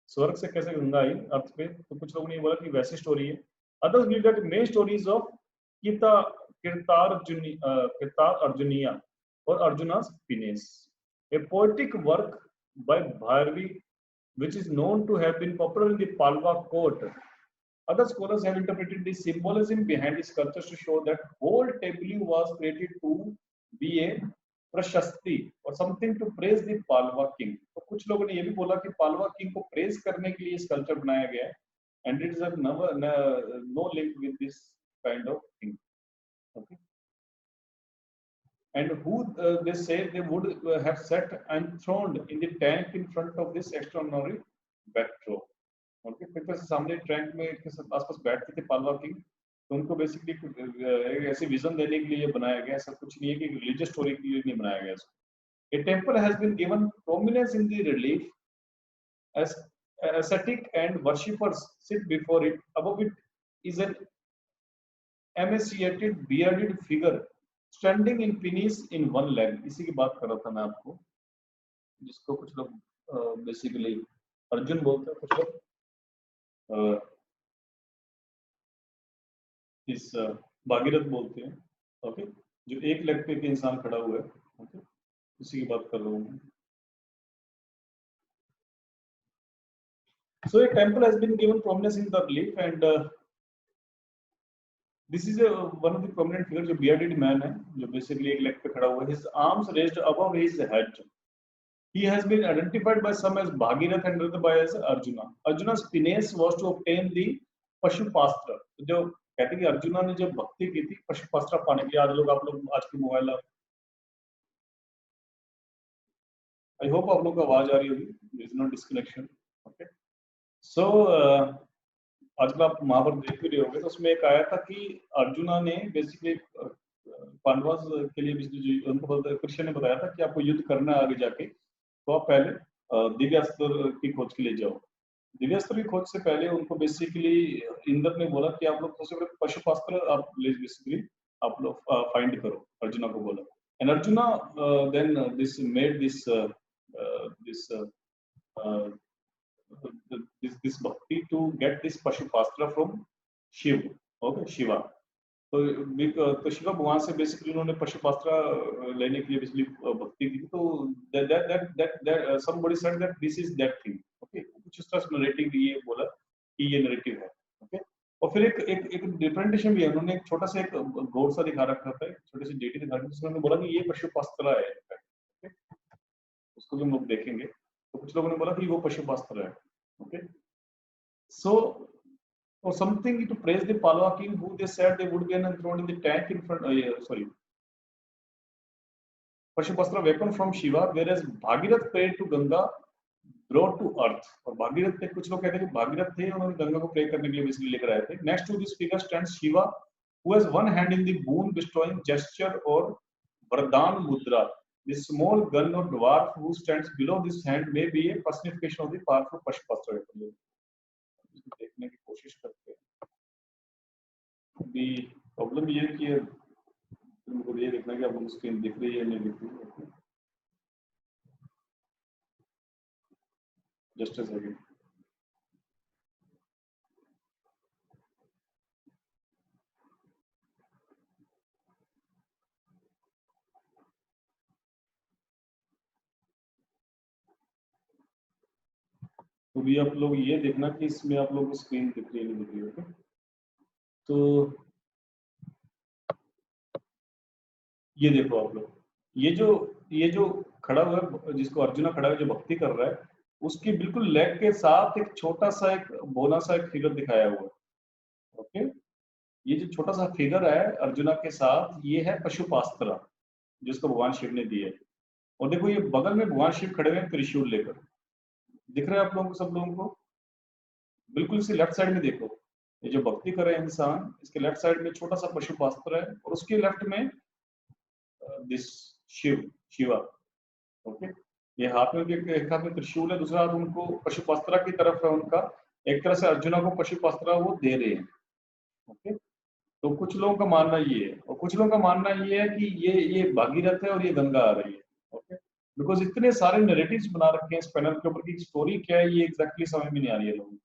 स्वर्ग से कैसे गंगा आई अर्थ पे, तो कुछ लोगों ने बोला कि वैसी स्टोरी है। Others believe that main stories of Kirtar Arjuniya or Arjuna's Penis, a poetic work by Bhairavi, which is known to have been popular in the Palwa court. Other scholars have interpreted the symbolism behind the sculptures to show that whole tableau was created to be a prashasti or something to praise the Palwa king. तो कुछ लोगों ने ये भी बोला कि पालवा किंग को प्रेज करने के लिए स्कल्पचर बनाया गया है, and it is no link with this kind of thing. Okay. And who they say they would have sat enthroned in the tank in front of this extraordinary backdrop. Okay, फिर से सामने टैंक में आसपास बैठते थे पालवा किंग, तो उनको बेसिकली ऐसे विजन देने के लिए बनाया गया, ऐसा कुछ नहीं है कि रिलीजियस स्टोरी के लिए नहीं बनाया गया इसको। A temple has been given prominence in the relief as ascetic and worshippers sit before it. Above it is an emaciated bearded figure standing in penis in one leg. इसी की बात कर रहा था मैं आपको, जिसको कुछ लोग बेसिकली अर्जुन बोलते हैं, कुछ लोग इस भागीरथ बोलते हैं। ओके, जो एक लेग पे इंसान खड़ा हुआ है, ओके, उसी की बात कर रहा हूँ। So a temple has been given prominence in the relief, and this is one of the prominent figures, जो bearded man है, जो basically एक लेग पे खड़ा हुआ है, his arms raised above his head. He has been identified by some as Bhagirath and other by as Arjuna. Arjuna's penis was to obtain the Pashupastra. जो कहते हैं कि अर्जुना ने जब भक्ति की थी पशुपास्त्र पाने के लिए, आप लोग आज के मोबाइल, आई होप आप लोग को आवाज आ रही होगी, there is no disconnection. Okay, so आजकल आप महाभारत देख भी रहे होंगे, तो उसमें एक आया था कि अर्जुना ने बेसिकली पांडवास के लिए उनको बोलते, कृष्ण ने बताया था कि आपको युद्ध करना है आगे जाके, तो आप पहले दिव्यास्त्र की खोज के लिए जाओ। दिव्यास्त्र की खोज से पहले उनको बेसिकली इंद्र ने बोला कि आप लोग सबसे पहले पशुपास्त्र आप बेसिकली आप लोग फाइंड करो, अर्जुना को बोला। And Arjuna then this made this bhakti to get this Pashupastra from Shiv, okay, Shiva. तो शिवा भगवान से बेसिकली उन्होंने पशुपास्त्र लेने के लिए बेसिकली भक्ति की। तो that somebody said that this is that thing, okay, कुछ इस तरह से नरेटिव ये बोला कि ये नरेटिव है, ओके। और फिर एक रिप्रेजेंटेशन भी है, उन्होंने एक छोटा सा एक गौर सा दिखा रखा था, छोटी सी डेटी दिखा रखी थी, उन्होंने बोला कि ये पशुपास्त्र है, ओके, उसको भी हम लोग देखेंगे। तो कुछ लोगों ने बोला कि वो पशुपास्त्र है, okay. So or something to praise the Palwa king, who they said they would be enthroned in the tank in front. Pashupastra weapon from Shiva, whereas Bhagirath prayed to Ganga, brought to earth. और भागीरथ थे, कुछ लोग कहते हैं कि भागीरथ थे, उन्होंने गंगा को प्रे करने के लिए बेसिकली लेकर आए थे. Next to this figure stands Shiva, who has one hand in the boon bestowing gesture or Vardhan mudra. This small gun or dwarf who stands below this hand may be a personification of the powerful Pashupastra weapon. देखने की कोशिश करते हैं. The problem ये है कि तुमको ये देखना कि आप लोग स्क्रीन दिख रही है नहीं दिख रही है. Just a second. तो भी आप लोग ये देखना कि इसमें आप लोगों को स्क्रीन दिख रही है नहीं दिख रही है. ओके, तो ये देखो आप लोग, ये जो खड़ा हुआ है, जिसको अर्जुना खड़ा है, जो भक्ति कर रहा है, उसकी बिल्कुल लेग के साथ एक छोटा सा एक बोना सा एक फिगर दिखाया हुआ है. ओके, ये जो छोटा सा फिगर है अर्जुना के साथ, ये है पशुपास्त्र जिसको भगवान शिव ने दिया है. और देखो ये बगल में भगवान शिव खड़े हुए हैं त्रिशूल लेकर. दिख रहा है आप लोगों को, सब लोगों को? बिल्कुल इसी लेफ्ट साइड में देखो, ये जो भक्ति कर रहे हैं इंसान, इसके लेफ्ट साइड में छोटा सा पशुपास्त्र है और उसके लेफ्ट में दिस शिवा. ओके, ये हाथ में एक हाथ में त्रिशूल है, दूसरा हाथ उनको पशुपास्त्र की तरफ है उनका. एक तरह से अर्जुना को पशुपास्त्र वो दे रहे हैं. ओके, तो कुछ लोगों का मानना ये है और कुछ लोगों का मानना ये है कि ये भागीरथ है और ये गंगा आ रही है. ओके, बिकॉज इतने सारे नैरेटिव्स बना रखे हैं इस पैनल के ऊपर की स्टोरी क्या है ये एग्जैक्टली समझ में नहीं आ रही है लोगों को.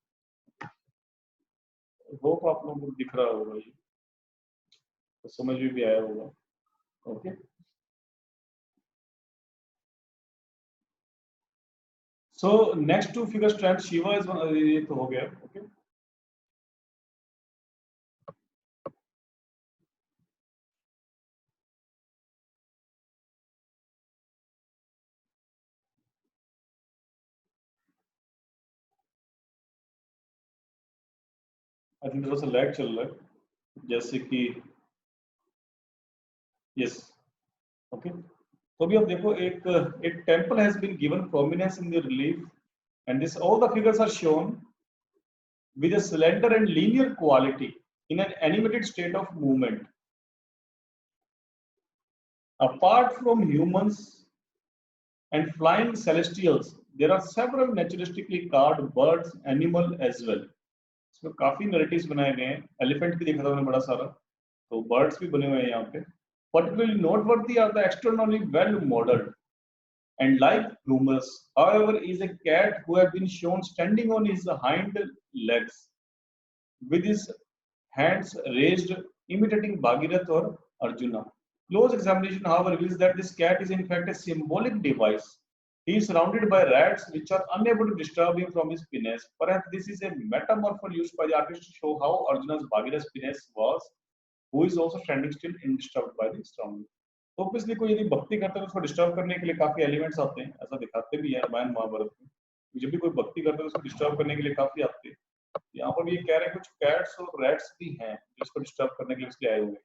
होप आप लोगों को दिख रहा होगा, ये तो समझ में भी आया होगा. Okay, so next two figure stand Shiva is one, ये तो हो गया. ओके, आई थिंक थोड़ा सा लैग चल रहा है, जैसे कि यस. ओके, तो अभी आप देखो एक temple has been given prominence in the relief and this all the figures are shown with a slender and linear quality in an animated state of movement. Apart from humans and flying celestials, there are several naturalistically carved birds, animal as well. इसमें काफी नैरेटिव्स बनाए गए हैं. एलिफेंट भी देखा था मैंने बड़ा सारा, तो बर्ड्स भी बने हुए हैं यहाँ पे. Particularly noteworthy are the externally well modeled and like humans, however, is a cat who has been shown standing on his hind legs with his hands raised, imitating Bhagirath or Arjuna. Close examination, however, reveals that this cat is in fact a symbolic device. He is surrounded by rats which are unable to disturb him from his pinnace. Perhaps this is a metamorpho used by the artist to show how Arjuna's Bhagirath's pinnace was, who is also standing still undisturbed by the surrounding. तो ऑब्वियसली कोई यदि भक्ति करता है तो उसको डिस्टर्ब करने के लिए काफी एलिमेंट्स आते हैं, ऐसा दिखाते भी है रामायण महाभारत में. जब भी कोई भक्ति करता है तो उसको डिस्टर्ब करने के लिए काफी आते हैं. यहाँ पर ये कह रहे हैं कुछ कैट्स और रैट्स भी हैं जो इसको डिस्टर्ब करने के लिए उसके आए हुए हैं.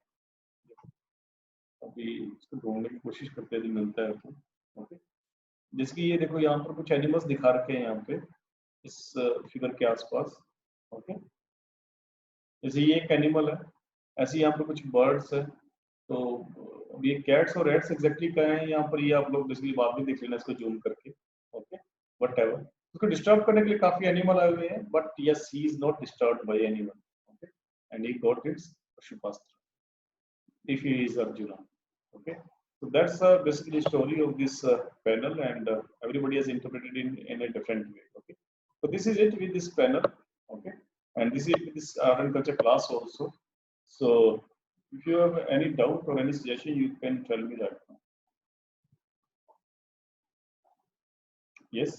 अभी इसको ढूंढने की कोशिश करते हैं, मिलता है तो. ओके, जैसे कि ये देखो यहाँ पर कुछ एनिमल्स दिखा रखे हैं यहाँ पे इस फिगर के आसपास. ओके, जैसे ये एक एनिमल है, ऐसे यहाँ पर कुछ बर्ड्स है. तो ये कैट्स और रैट्स एग्जैक्टली क्या है यहाँ पर, ये आप लोग बेसिकली बाद में देख लेना इसको जूम करके. ओके, व्हाटएवर, उसको डिस्टर्ब करने के लिए काफी एनिमल आए हुए हैं, but yes he is not disturbed by anyone. Okay, and he got its Pashupastra if he is Arjuna. Okay, so that's basically the story of this panel, and everybody has interpreted in a different way. Okay, so this is it with this panel. Okay, and this is with this art and culture class also. So if you have any doubt or any suggestion, you can tell me that now. Yes,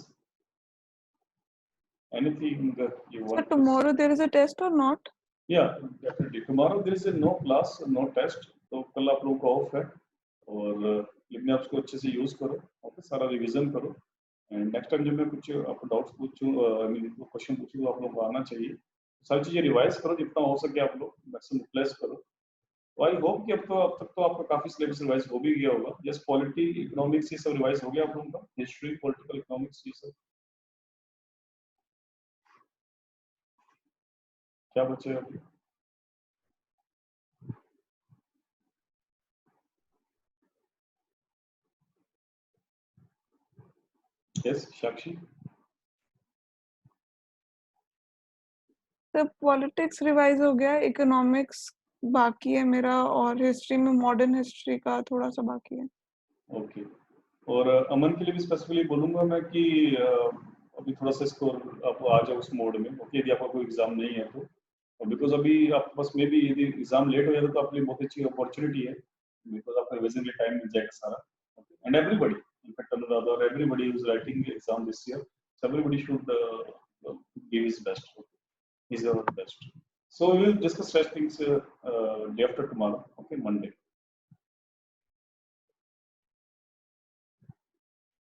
anything you want. So tomorrow there is a test or not? Yeah, definitely. Tomorrow there is no class, no test. तो कल आप लोगों को ऑफ है और लेकिन आप उसको अच्छे से यूज करो. ओके, सारा रिवीजन करो एंड नेक्स्ट टाइम जब मैं कुछ आपको डाउट्स पूछूं, आई मीन क्वेश्चन पूछूं, तो आप लोगों को आना चाहिए. सारी चीजें रिवाइज करो जितना हो सके, आप लोग मैक्सिमम रिप्लेस करो. आई होप कि अब तक तो आपका काफी सिलेबस रिवाइज हो भी गया होगा। जस्ट पॉलिटी इकोनॉमिक्स ये सब रिवाइज हो गया आप लोगों का, हिस्ट्री पॉलिटिकल इकोनॉमिक्स ये सब क्या बचे अभी? यस साक्षी। तो पॉलिटिक्स रिवाइज हो गया, इकोनॉमिक्स बाकी है मेरा, और हिस्ट्री में मॉडर्न हिस्ट्री का थोड़ा सा बाकी है। ओके। और अमन के लिए भी स्पेसिफिकली बोलूंगा मैं कि अभी थोड़ा सा इसको आप आ जाओ उस मोड में, ओके, यदि आपका कोई एग्जाम नहीं है तो, बिकॉज अभी आपके पास में भी यदि एग्जाम लेट हो जाता तो आपके लिए बहुत अच्छी अपॉर्चुनिटी है, बिकॉज आपका रिवीजन के टाइम मिल जाएगा सारा। And everybody, in fact another everybody is writing exam this year, so everybody should give his best, his और best. So we will discuss such things day after tomorrow, okay, Monday.